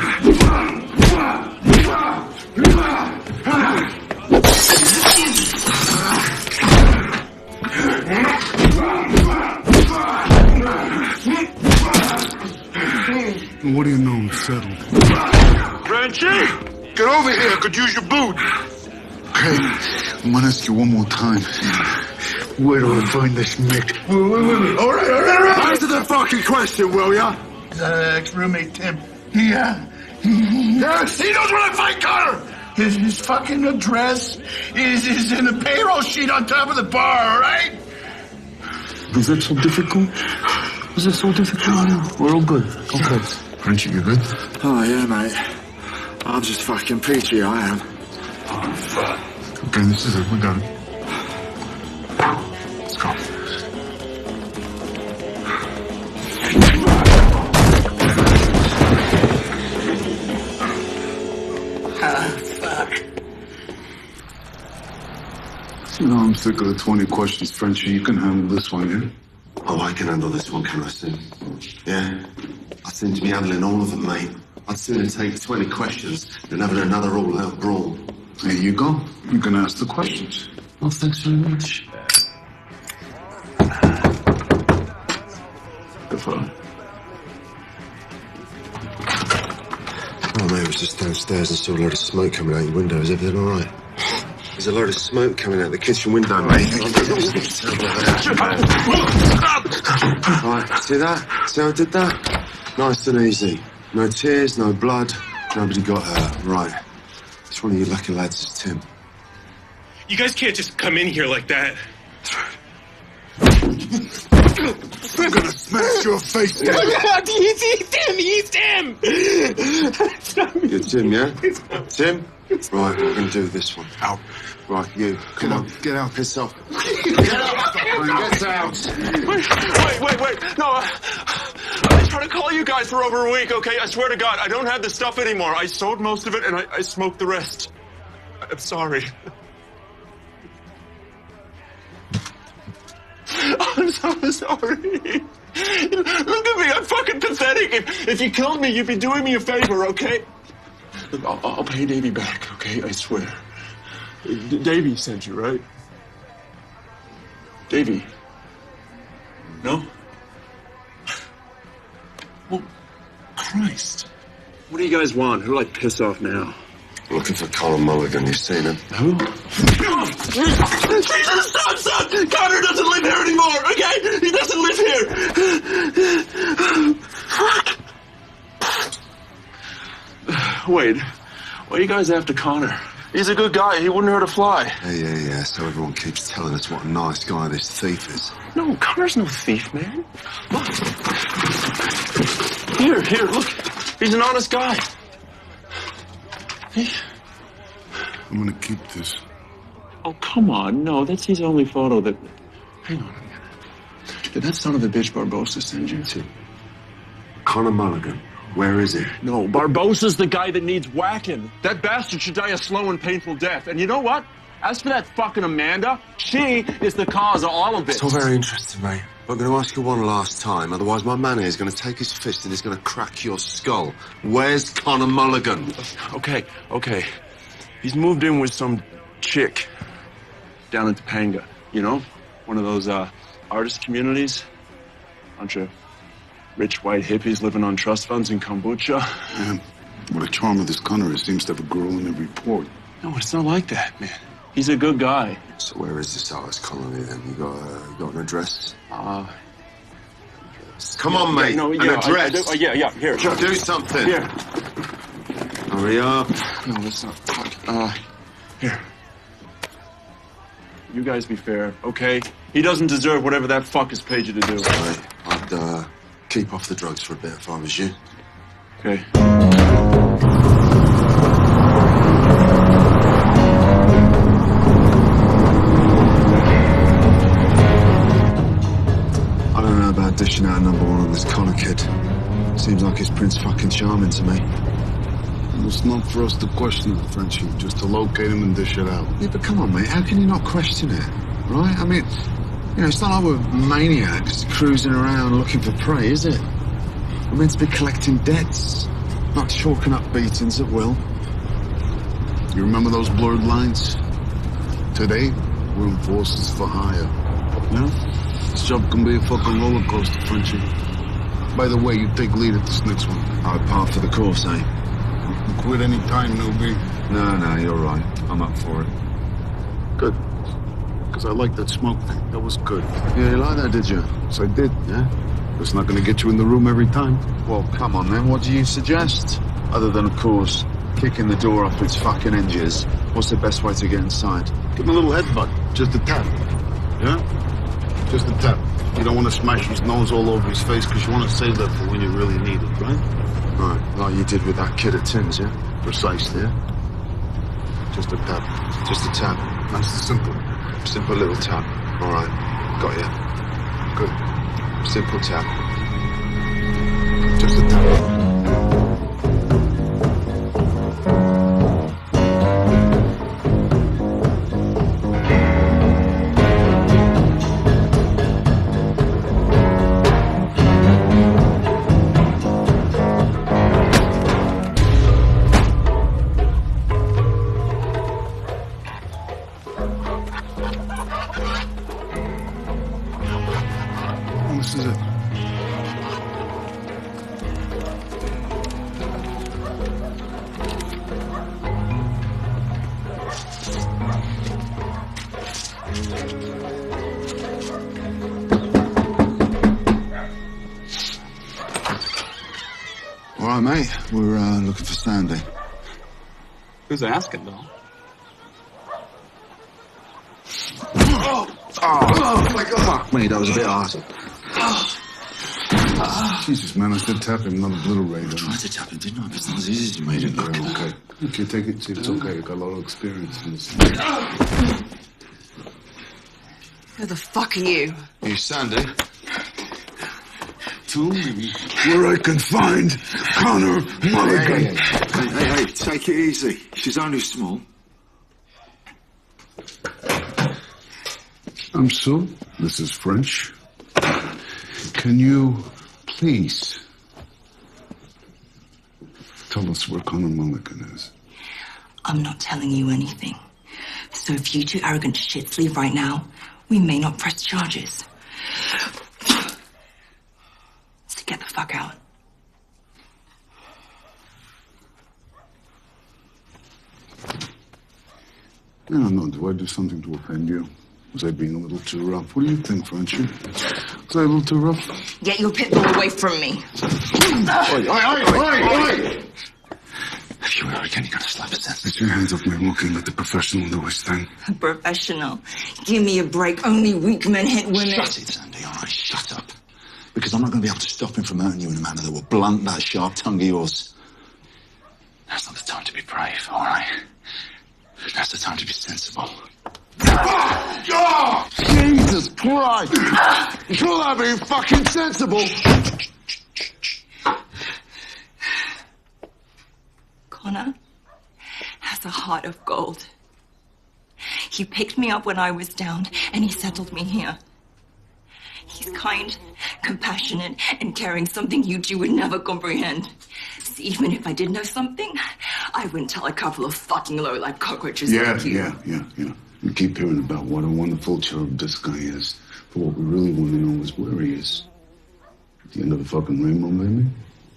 What do you know? I'm settled. Frenchie! Get over here. Could use your boot. Okay, I'm gonna ask you one more time. Where do I find this Mick? Wait. All right. Answer the fucking question, will ya? Ex-roommate Tim. Yes, he knows where to find Connor. His fucking address is in the payroll sheet on top of the bar, all right? Was that so difficult? We're all good. Okay. Frenchie, you good? Oh, yeah, mate. I'm just fucking peachy, I am. Oh, fuck. Okay, this is it. We got it. Let's go. Fuck. You know, I'm sick of the 20 questions, Frenchie. You can handle this one, yeah? Oh, I can handle this one, can I, Sim? Yeah? I seem to be handling all of them, mate. I'd sooner take 20 questions than having another all-out brawl. There you go. You can ask the questions. Oh, thanks very much. The phone. Oh, mate, I was just downstairs and saw a load of smoke coming out your window. Is everything all right? There's a load of smoke coming out the kitchen window, mate. Right, see that? See how I did that? Nice and easy. No tears, no blood, nobody got hurt. Right. Which one of you lucky lads is Tim? You guys can't just come in here like that. I'm gonna smash your face down. He's Tim! You're Tim, yeah? Tim? Right, we're gonna do this one. Out. Right, you. Come on. Get out. Piss off. Get out. Get out. Wait. No, I've been trying to call you guys for over a week, okay? I swear to God, I don't have the stuff anymore. I sold most of it and I smoked the rest. I'm sorry. I'm so sorry. Look at me, I'm fucking pathetic. If you killed me, you'd be doing me a favor, okay? Look, I'll pay Davey back, okay? I swear. Davey sent you, right? Davey. No? Well, Christ. What do you guys want? Who, like, piss off now? Looking for Connor Mulligan. You seen him? Who? Jesus, stop! Connor doesn't live here anymore, okay? He doesn't live here. Fuck. Wait, why are you guys after Connor? He's a good guy. He wouldn't hurt a fly. Yeah. So everyone keeps telling us what a nice guy this thief is. No, Connor's no thief, man. Look. Here, look. He's an honest guy. I'm gonna keep this. Oh, come on. No, that's his only photo that... Hang on a minute. Did that son of a bitch Barbosa send you to? Connor Mulligan. Where is he? No, Barbosa's the guy that needs whacking. That bastard should die a slow and painful death. And you know what? As for that fucking Amanda, she is the cause of all of this. It's all very interesting, mate. But I'm going to ask you one last time. Otherwise, my man here is going to take his fist and he's going to crack your skull. Where's Connor Mulligan? Okay. He's moved in with some chick down in Topanga. You know? One of those, artist communities. Bunch of rich white hippies living on trust funds in kombucha. Man, what a charm of this Connor is. Seems to have a girl in every port. No, it's not like that, man. He's a good guy. So where is this artist colony then? You got an address? Come on, mate. No, an address. Yeah. Here. Do something. Here. Hurry up. No, that's not. Here. You guys be fair, okay? He doesn't deserve whatever that fuck has paid you to do. Sorry. I'd keep off the drugs for a bit if I was you. Okay. I don't know about dishing out number one on this Connor kid. Seems like he's Prince fucking Charming to me. It's not for us to question it, Frenchie. Just to locate him and dish it out. Yeah, but come on, mate. How can you not question it? Right? I mean, you know, it's not like we're maniacs cruising around looking for prey, is it? We're meant to be collecting debts, not chalking up beatings at will. You remember those blurred lines? Today, we're enforcers for hire. Yeah? This job can be a fucking roller coaster, Frenchie. By the way, you take lead at this next one. I'd part for the course, eh? You can quit any time, newbie. No, you're right. I'm up for it. Good. Because I like that smoke thing. That was good. Yeah, you like that, did you? Yes, I did. Yeah? It's not going to get you in the room every time. Well, come on, then. What do you suggest? Other than, of course, kicking the door off its fucking hinges. What's the best way to get inside? Give him a little headbutt. Just a tap. Yeah? Just a tap. You don't want to smash his nose all over his face because you want to save that for when you really need it, right? Right, like you did with that kid at Tim's, yeah? Precisely, yeah? Just a tap. Just a tap. Nice and simple. Simple little tap. All right. Got you. Good. Simple tap. Just a tap. This is it. All right, mate. We're looking for Sandy. Who's asking, though? Oh my God! Fuck me, that was a bit hard. Jesus, man, I said tap him, not obliterate him. I tried to tap him, didn't I? But it's not as easy as you made it look. Okay. Okay, take it. See, it's okay. You got a lot of experience in this. Who the fuck are you? You, Sandy? To me, where I can find Connor Mulligan. Hey, take it easy. She's only small. I'm Sue. This is French. Can you please tell us where Connor Mulligan is? I'm not telling you anything. So if you two arrogant shits leave right now, we may not press charges. So get the fuck out. No. Do I do something to offend you? Was I being a little too rough? What do you think, Frenchie? Was I a little too rough? Get your pit bull away from me. Oi! If you wear it again, you're gonna slap his sense. Get your hands off me walking. Let the professional do his thing. A professional. Give me a break. Only weak men hit women. Shut it, Sandy, all right? Shut up. Because I'm not gonna be able to stop him from hurting you in a manner that will blunt that sharp tongue of yours. Now's not the time to be brave, all right? Now's the time to be sensible. Oh, Jesus Christ! You call that being fucking sensible? Connor has a heart of gold. He picked me up when I was down, and he settled me here. He's kind, compassionate, and caring, something you two would never comprehend. See, even if I did know something, I wouldn't tell a couple of fucking low-life cockroaches like you. Yeah. We keep hearing about what a wonderful cherub this guy is. But what we really want to know is where he is. At the end of the fucking rainbow, maybe?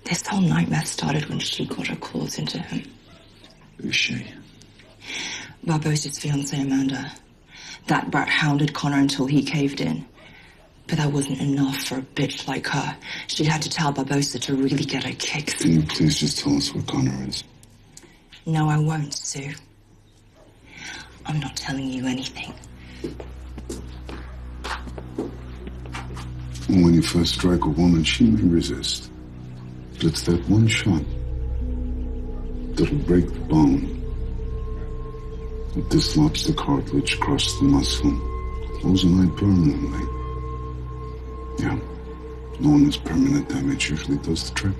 This whole nightmare started when she got her claws into him. Who's she? Barbossa's fiancée, Amanda. That brat hounded Connor until he caved in. But that wasn't enough for a bitch like her. She had to tell Barbossa to really get her kicks. Can you please just tell us where Connor is? No, I won't, Sue. I'm not telling you anything. When you first strike a woman, she may resist. But it's that one shot that'll break the bone. It dislodges the cartilage, crushes the muscle, close an eye permanently. Yeah, knowing this permanent damage usually does the trick.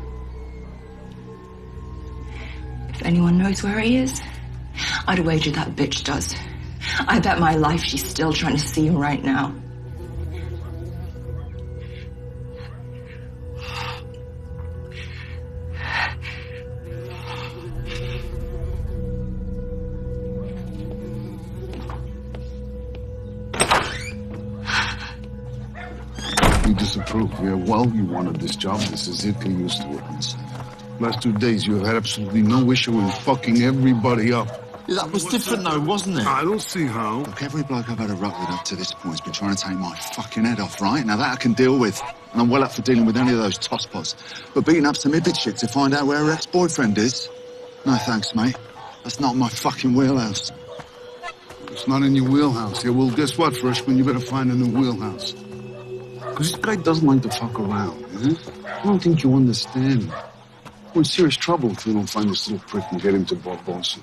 If anyone knows where he is, I'd wager that bitch does. I bet my life she's still trying to see him right now. You disapprove, yeah? Well, you wanted this job. This is it. Get used to it. Last 2 days, you have had absolutely no issue in fucking everybody up. Yeah, that was different, though, wasn't it? I don't see how. Look, every bloke I've had a rut with up to this point has been trying to take my fucking head off, right? Now, that I can deal with. And I'm well up for dealing with any of those tosspots. But beating up some ibbit chick to find out where her ex-boyfriend is? No thanks, mate. That's not my fucking wheelhouse. It's not in your wheelhouse. Yeah, well, guess what, Freshman? You better find a new wheelhouse. Because this guy doesn't like to fuck around, eh? I don't think you understand. We're in serious trouble if we don't find this little prick and get him to Barbossa.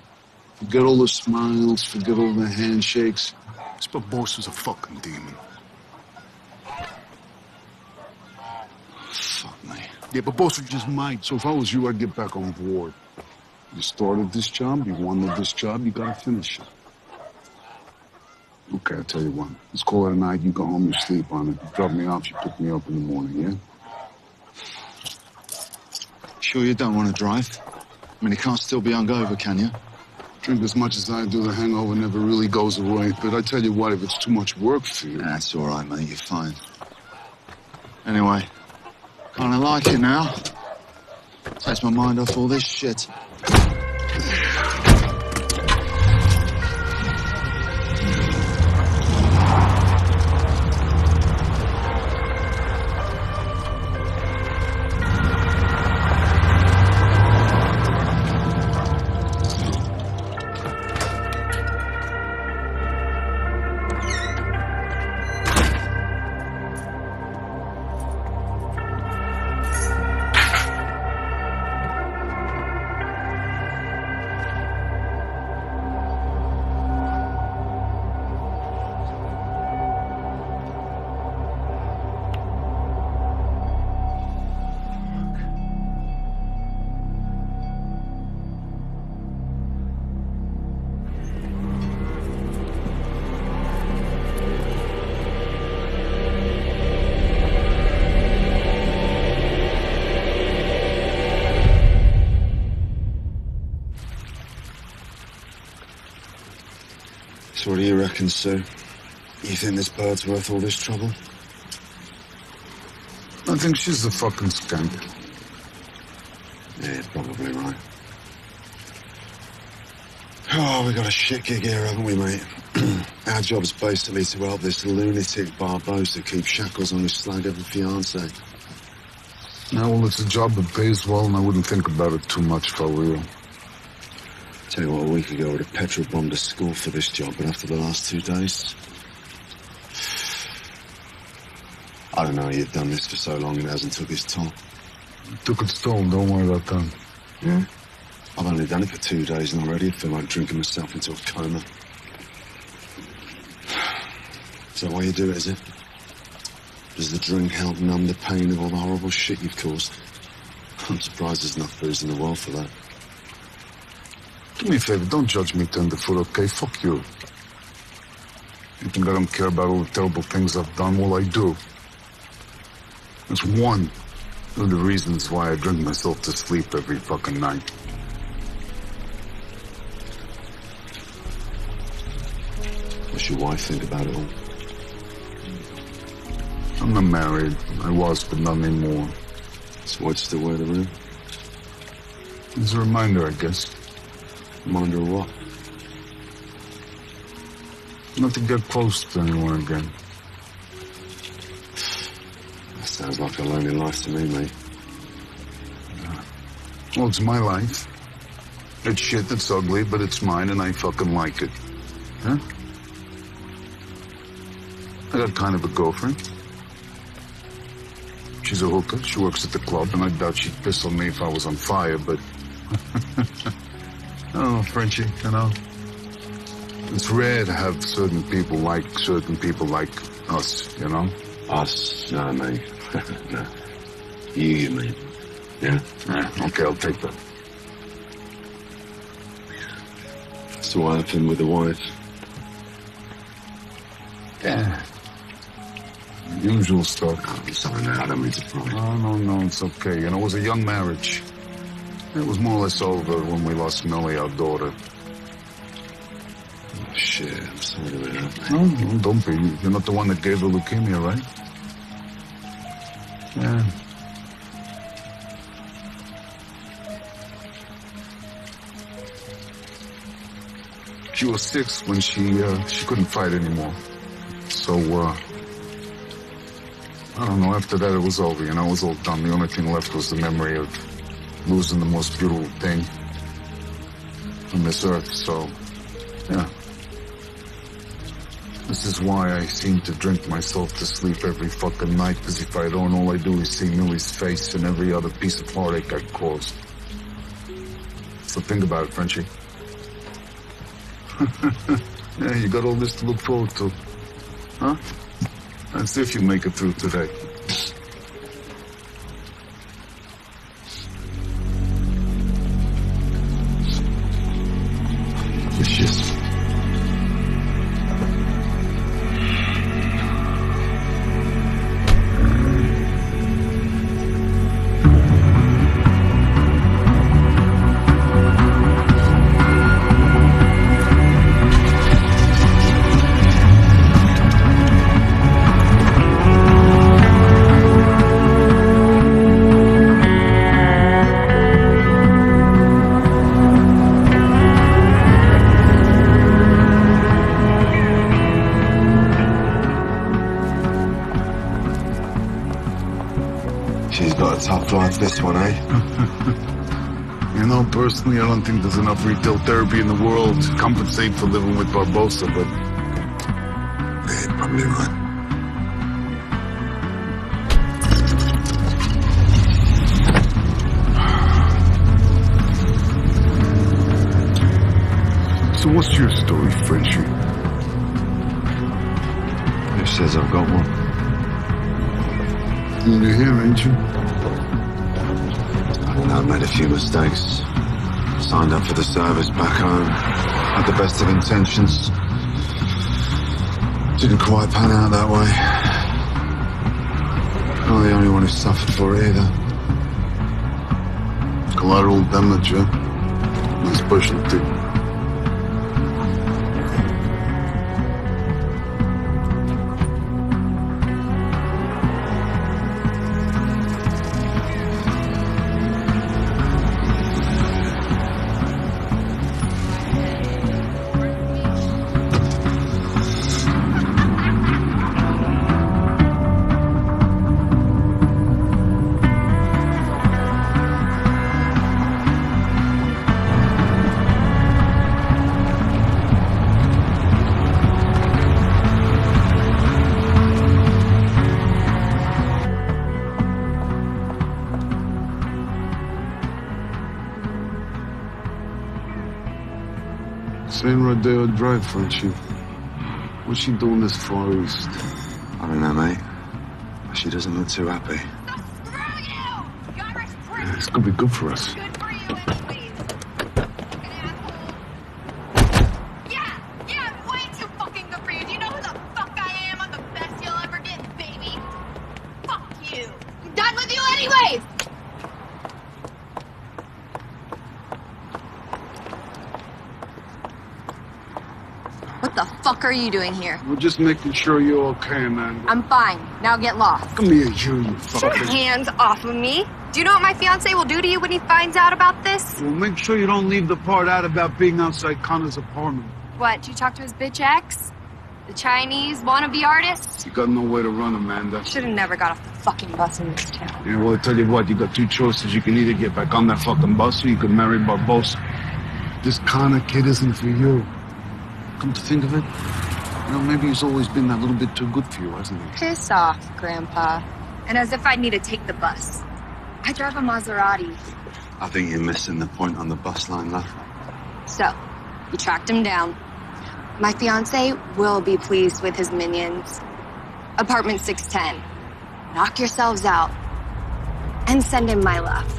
Forget all the smiles, forget all the handshakes. This Barbossa's a fucking demon. Fuck me. Yeah, Barbossa just might. So if I was you, I'd get back on board. You started this job, you wanted this job, you gotta finish it. Okay, I'll tell you what. Let's call it a night. You go home, you sleep on it. You drop me off, you pick me up in the morning, yeah? Sure you don't want to drive? I mean, you can't still be hungover, can you? Drink as much as I do, the hangover never really goes away. But I tell you what, if it's too much work for you... That's all right, mate. You're fine. Anyway, kind of like it now. Takes my mind off all this shit. So what do you reckon, Sue? You think this bird's worth all this trouble? I think she's a fucking skank. Yeah, you're probably right. Oh, Oh, we got a shit gig here, haven't we, mate? Our job's basically to help this lunatic Barbosa keep shackles on his slag-headed fiancée. Yeah, well, it's a job that pays well, and I wouldn't think about it too much if I were you. Tell you what, a week ago, I'd have petrol bombed a school for this job, but after the last 2 days... I don't know how you've done this for so long and it hasn't took its toll. It took its toll, don't worry about that. Yeah? I've only done it for 2 days and already I feel like drinking myself into a coma. Is that why you do it, is it? Does the drink help numb the pain of all the horrible shit you've caused? I'm surprised there's enough booze in the world for that. Do me a favor, don't judge me tenderfoot, okay? Fuck you. You think I don't care about all the terrible things I've done? Well, I do. That's one of the reasons why I drink myself to sleep every fucking night. What's your wife think about it all? I'm not married. I was, but not anymore. So why'd you still wear the ring? It's a reminder, I guess. Reminder of what? Not to get close to anyone again. That sounds like a lonely life to me, mate. Well, it's my life. It's shit, it's ugly, but it's mine and I fucking like it. Huh? I got kind of a girlfriend. She's a hooker. She works at the club, and I doubt she'd piss on me if I was on fire, but... Oh, Frenchie, you know? It's rare to have certain people like us, you know? Us? No, mate. No. You mean. Yeah? Okay, I'll take that. So what happened with the wife? Yeah. Usual stuff. Oh, I'm sorry, no, I don't mean to pry. No, it's okay. You know, it was a young marriage. It was more or less over when we lost Millie, our daughter. Oh, shit, I'm sorry to hear that. No, don't be. You're not the one that gave her leukemia, right? Yeah. She was 6 when she couldn't fight anymore. So, I don't know, after that it was over, you know, it was all done. The only thing left was the memory of losing the most beautiful thing on this earth, so, yeah. This is why I seem to drink myself to sleep every fucking night, because if I don't, all I do is see Millie's face and every other piece of heartache I caused. So think about it, Frenchie. Yeah, you got all this to look forward to. Huh? Let's see if you make it through today. Vicious. She's got a tough life, this one, eh? You know, personally, I don't think there's enough retail therapy in the world to compensate for living with Barbosa, but... Yeah, you're probably right. So what's your story, Frenchie? Who says I've got one? You're here, ain't you? I don't know, I made a few mistakes. Signed up for the service back home. Had the best of intentions. Didn't quite pan out that way. Not the only one who suffered for it either. Collateral damage, yeah? My specialty. San Rodeo Drive, Frenchie. What's she doing this far east? I don't know, mate. But she doesn't look too happy. Yeah, this could be good for us. What the fuck are you doing here? We're just making sure you're okay, man. I'm fine. Now get lost. Come here, you Get fucker. your hands off of me. Do you know what my fiance will do to you when he finds out about this? Well, make sure you don't leave the part out about being outside Connor's apartment. What, you talk to his bitch ex? The Chinese wannabe artist? You got nowhere to run, Amanda. Should have never got off the fucking bus in this town. Yeah, well, I tell you what, you got two choices. You can either get back on that fucking bus or you can marry Barbosa. This Connor kid isn't for you. Come to think of it, you know, maybe he's always been that little bit too good for you, hasn't he? Piss off, Grandpa. And as if I need to take the bus. I drive a Maserati. I think you're missing the point on the bus line, love. So, you tracked him down. My fiance will be pleased with his minions. Apartment 610. Knock yourselves out. And send him my love.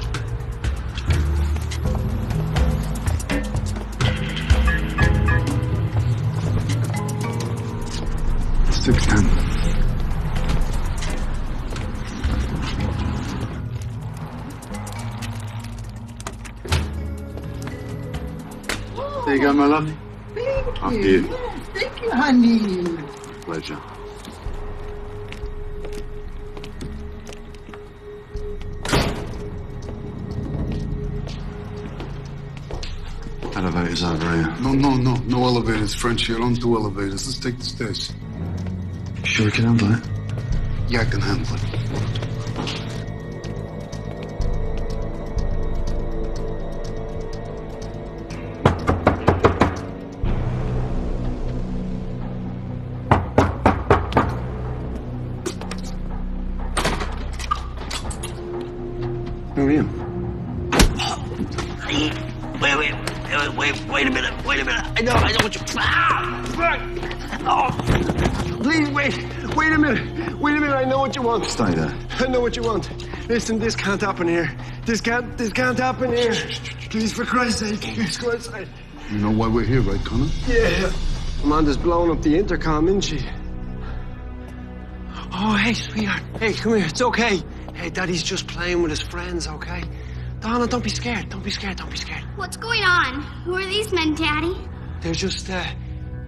There you go, my love. Thank After you. you. Yes, thank you, honey. Pleasure. Elevators over here. No elevators, Frenchie. I don't do elevators. Let's take the stairs. Sure you can handle it? Yeah, I can handle it. Who are you? Wait a minute. I know what you... Oh, please, wait a minute, I know what you want. Stay there. I know what you want. Listen, this can't happen here. This can't happen here. Please, for Christ's sake, You know why we're here, right, Connor? Yeah. Amanda's blowing up the intercom, isn't she? Oh, hey, sweetheart. Hey, come here. It's okay. Hey, Daddy's just playing with his friends, okay? Donna, don't be scared. Don't be scared. What's going on? Who are these men, Daddy? They're just,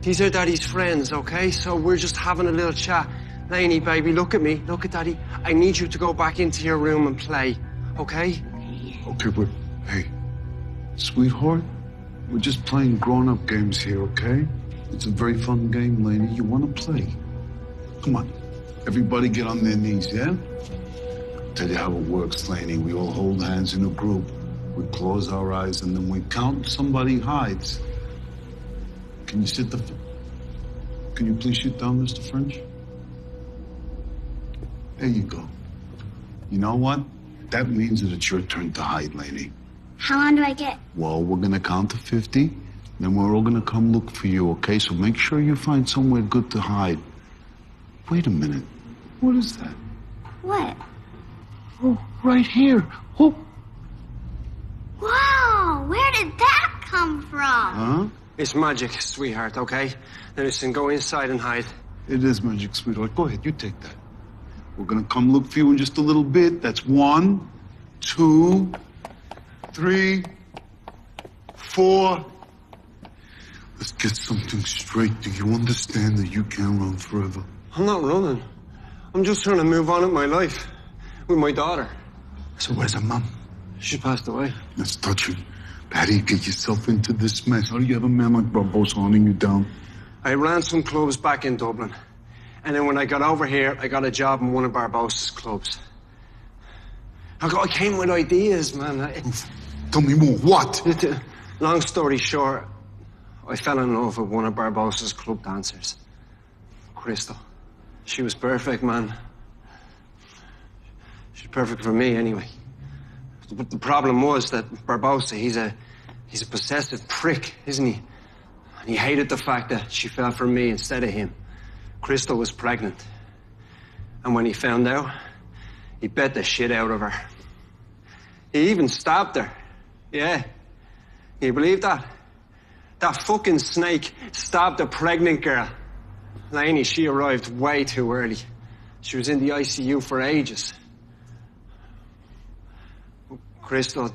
these are Daddy's friends, okay? So we're just having a little chat. Lainey, baby, look at me. Look at Daddy. I need you to go back into your room and play, okay? Okay, but hey, sweetheart, we're just playing grown-up games here, okay? It's a very fun game, Lainey. You want to play? Come on. Everybody get on their knees, yeah? Tell you how it works, Lainey. We all hold hands in a group. We close our eyes and then we count. Somebody hides. Can you Can you please sit down, Mr. French? There you go. You know what? That means that it's your turn to hide, Lainey. How long do I get? Well, we're gonna count to 50. Then we're all gonna come look for you, okay? So make sure you find somewhere good to hide. Wait a minute. What is that? What? Oh, right here. Oh. Wow, where did that come from? Huh? It's magic, sweetheart, okay? Now listen, go inside and hide. It is magic, sweetheart. Go ahead, you take that. We're gonna come look for you in just a little bit. That's 1, 2, 3, 4. Let's get something straight. Do you understand that you can't run forever? I'm not running. I'm just trying to move on with my life. With my daughter. So where's her mom? She passed away. That's touching. How do you get yourself into this mess? How do you have a man like Barbosa hunting you down? I ran some clubs back in Dublin. And then when I got over here, I got a job in one of Barbosa's clubs. I came with ideas, man. Tell me more. What? Long story short, I fell in love with one of Barbosa's club dancers. Crystal. She was perfect, man. She's perfect for me, anyway. But the problem was that Barbosa, he's a possessive prick, isn't he? And he hated the fact that she fell for me instead of him. Crystal was pregnant. And when he found out, he bet the shit out of her. He even stabbed her. Yeah. Can you believe that? That fucking snake stabbed a pregnant girl. Lainey, she arrived way too early. She was in the ICU for ages. Crystal,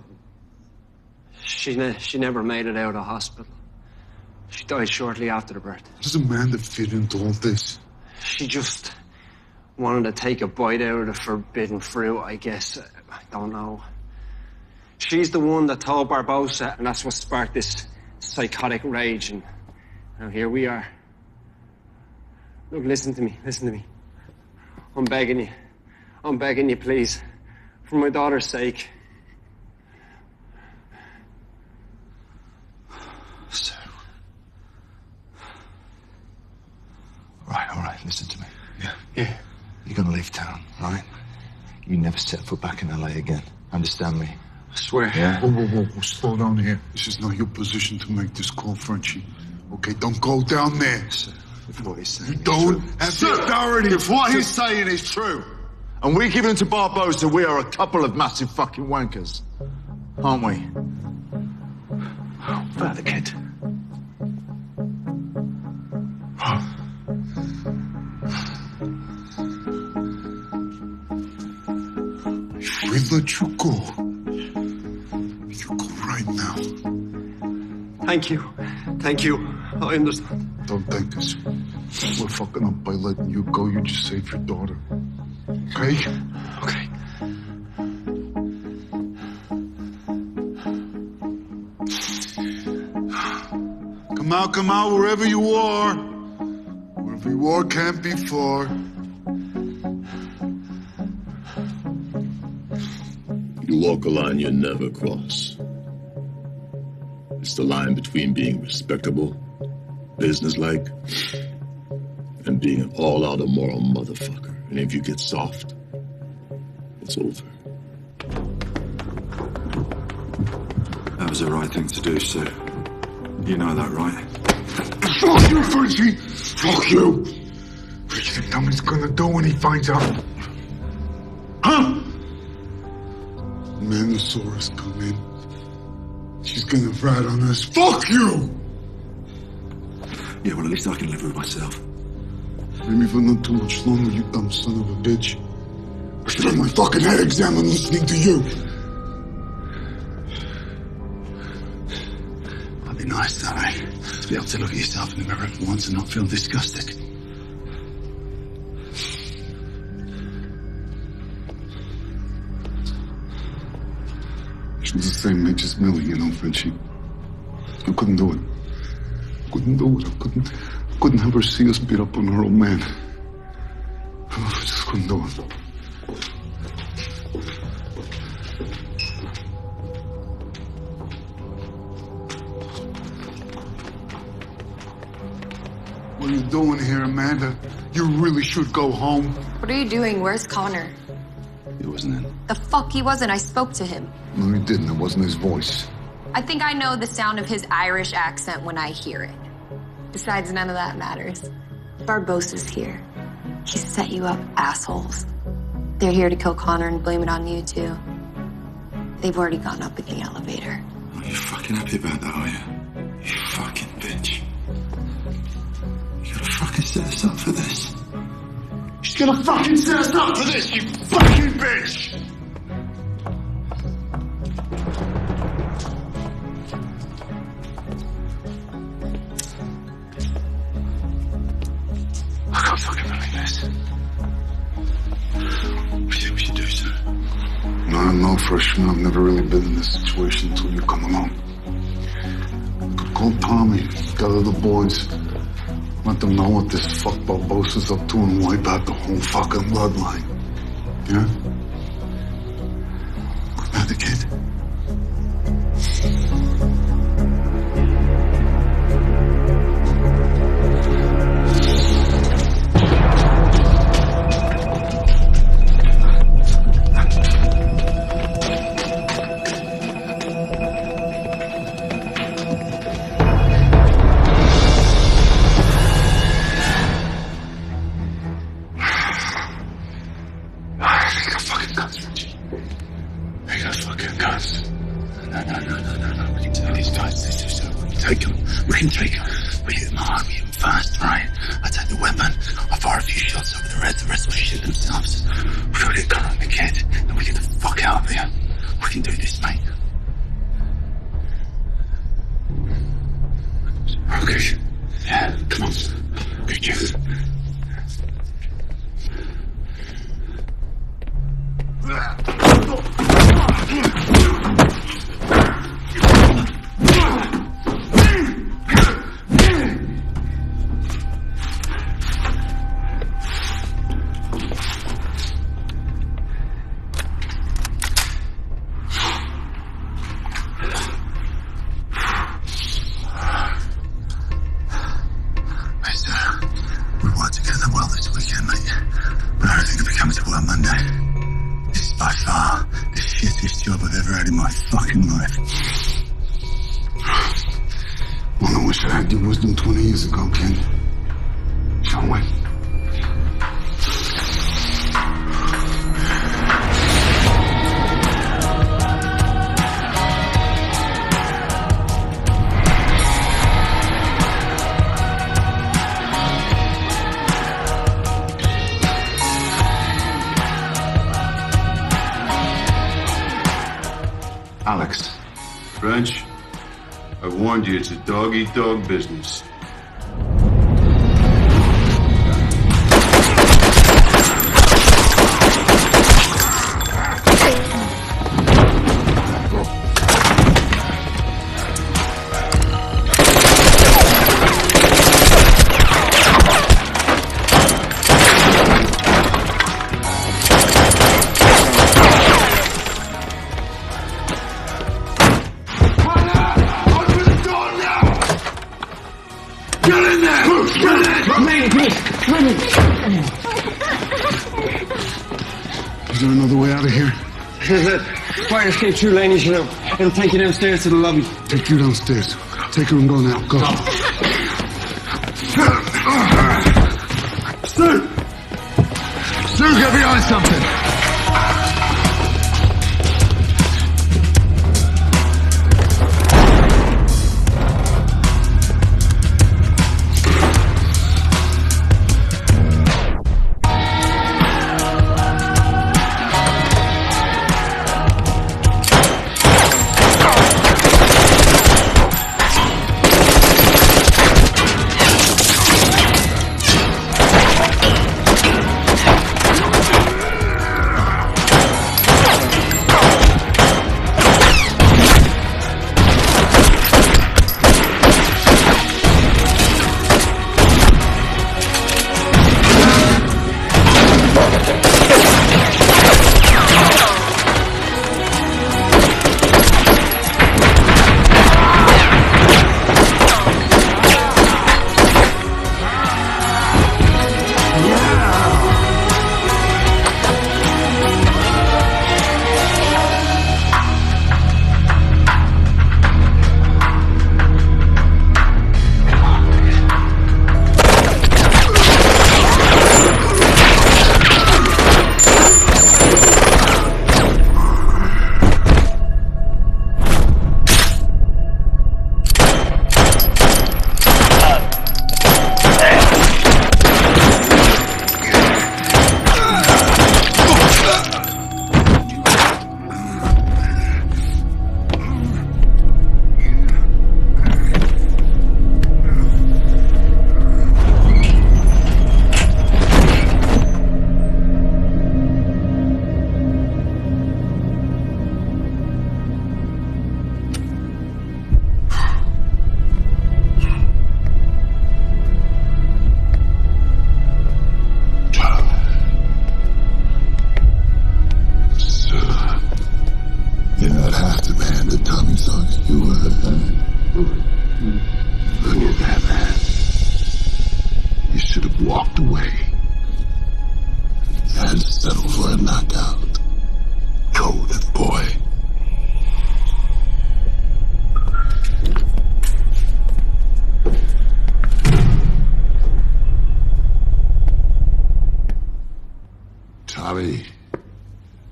she never made it out of hospital. She died shortly after the birth. Does Amanda fit into all this? She just wanted to take a bite out of the forbidden fruit, I guess. I don't know. She's the one that told Barbosa, and that's what sparked this psychotic rage, and now here we are. Look, listen to me. I'm begging you, please. For my daughter's sake. So. All right, listen to me. Yeah. You're gonna leave town, right? You never set foot back in LA again. Understand me? I swear. Yeah? Whoa, slow down here. This is not your position to make this call, Frenchie. Okay, don't go down there. Sir, if what he's saying you don't have the authority. If what he's saying is true, and we give in to Barbosa, we are a couple of massive fucking wankers. Aren't we? What about the kid? We let you go. You go right now. Thank you. I understand. Don't thank us. We're fucking up by letting you go. You just saved your daughter. Okay? Okay. Come out, wherever you are. Wherever you are can't be far. You walk a line you never cross. It's the line between being respectable, businesslike, and being an all-out immoral motherfucker. And if you get soft, it's over. That was the right thing to do, sir. You know that, right? Fuck you, Frenchie! Fuck you! What do you think Tommy's gonna do when he finds out? Huh? Manosaurus come in. She's gonna rat on us. Fuck you! Yeah, well, at least I can live with myself. Maybe for not too much longer, you dumb son of a bitch. I should have my fucking head examined listening to you. Might be nice, that, eh? To be able to look at yourself in the mirror for once and not feel disgusted. She was the same age as Millie, you know, Frenchie. I couldn't do it. I couldn't have her see us beat up on her old man. I just couldn't do it. What are you doing here, Amanda? You really should go home. What are you doing? Where's Connor? He wasn't in. The fuck he wasn't. I spoke to him. No, he didn't. It wasn't his voice. I think I know the sound of his Irish accent when I hear it. Besides, none of that matters. Barbosa's here. He set you up, assholes. They're here to kill Connor and blame it on you, too. They've already gone up in the elevator. Oh, you're fucking happy about that, are you? You fucking bitch. You gotta fucking set us up for this. She's gonna fucking set us up for this, you fucking bitch! I can't fucking believe this. What do you think we should do, sir? No, freshman. I've never really been in this situation until you come along. We could call Tommy, gather the boys, let them know what this fuck Barbosa's up to and wipe out the whole fucking bloodline. Yeah? What about the kid? these guys, so we can take them. We can take them. We hit them hard, we hit them fast, right? I take the weapon, I fire a few shots over the rest will shoot themselves. We gotta get Connor and the kid, then we get the fuck out of here. We can do this, mate. Okay. Yeah, come on. Good Jeff. Alex. French, I warned you, it's a dog-eat-dog business. Is there another way out of here? Here's it. Fire escape through Laney's room. It'll take you downstairs to the lobby. Take you downstairs. Take her and go now. Go. Stu! Stu's got behind something.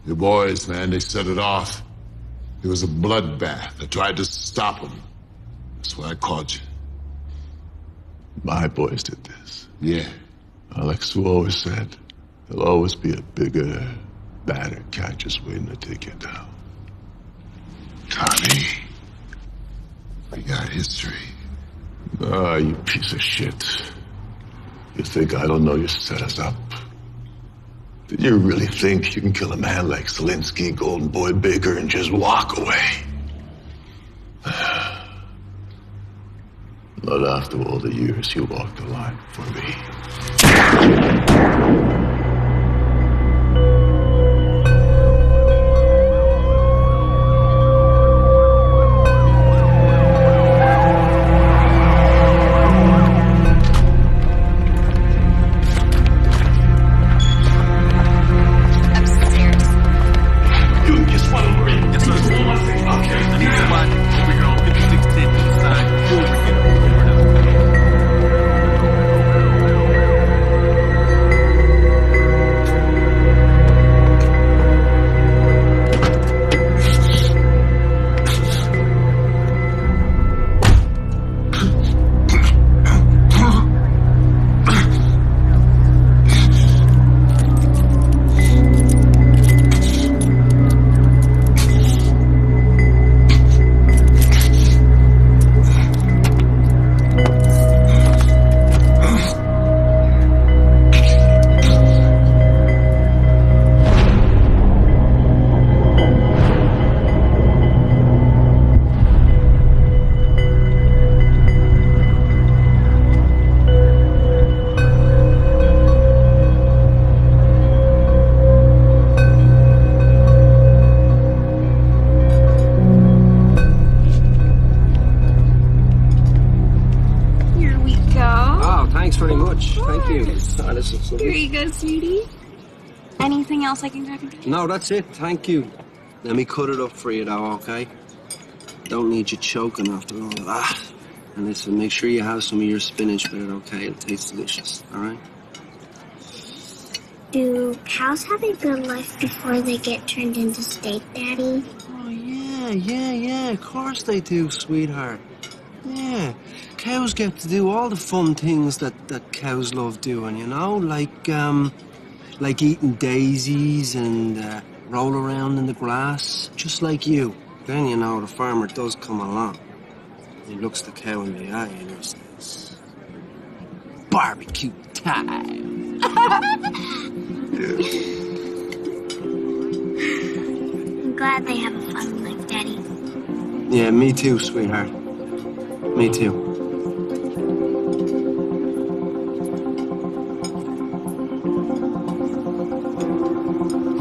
Your boys, man, they set it off. It was a bloodbath. I tried to stop them. That's why I called you. My boys did this. Yeah. Like Sue always said, there'll always be a bigger, badder cat just waiting to take you down. Tommy, we got history. Ah, you piece of shit. You think I don't know you set us up? Did you really think you can kill a man like Selinsky, Golden Boy Baker, and just walk away? Not after all the years you walked the line for me. Thanks very much. Thank you. Here you go, sweetie. Anything else I can grab you? No, that's it. Thank you. Let me cut it up for you, though, okay? Don't need you choking after all of that. And listen, make sure you have some of your spinach with it, okay? It tastes delicious, all right? Do cows have a good life before they get turned into steak, Daddy? Oh, yeah. Of course they do, sweetheart. Yeah. Cows get to do all the fun things that cows love doing, you know? Like eating daisies and roll around in the grass, just like you. Then, you know, the farmer does come along. He looks the cow in the eye and he says, "Barbecue time." I'm glad they have a fun life, Daddy. Yeah, me too, sweetheart. Me too.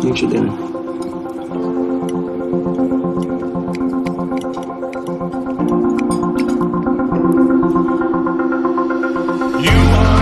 Eat your dinner. You are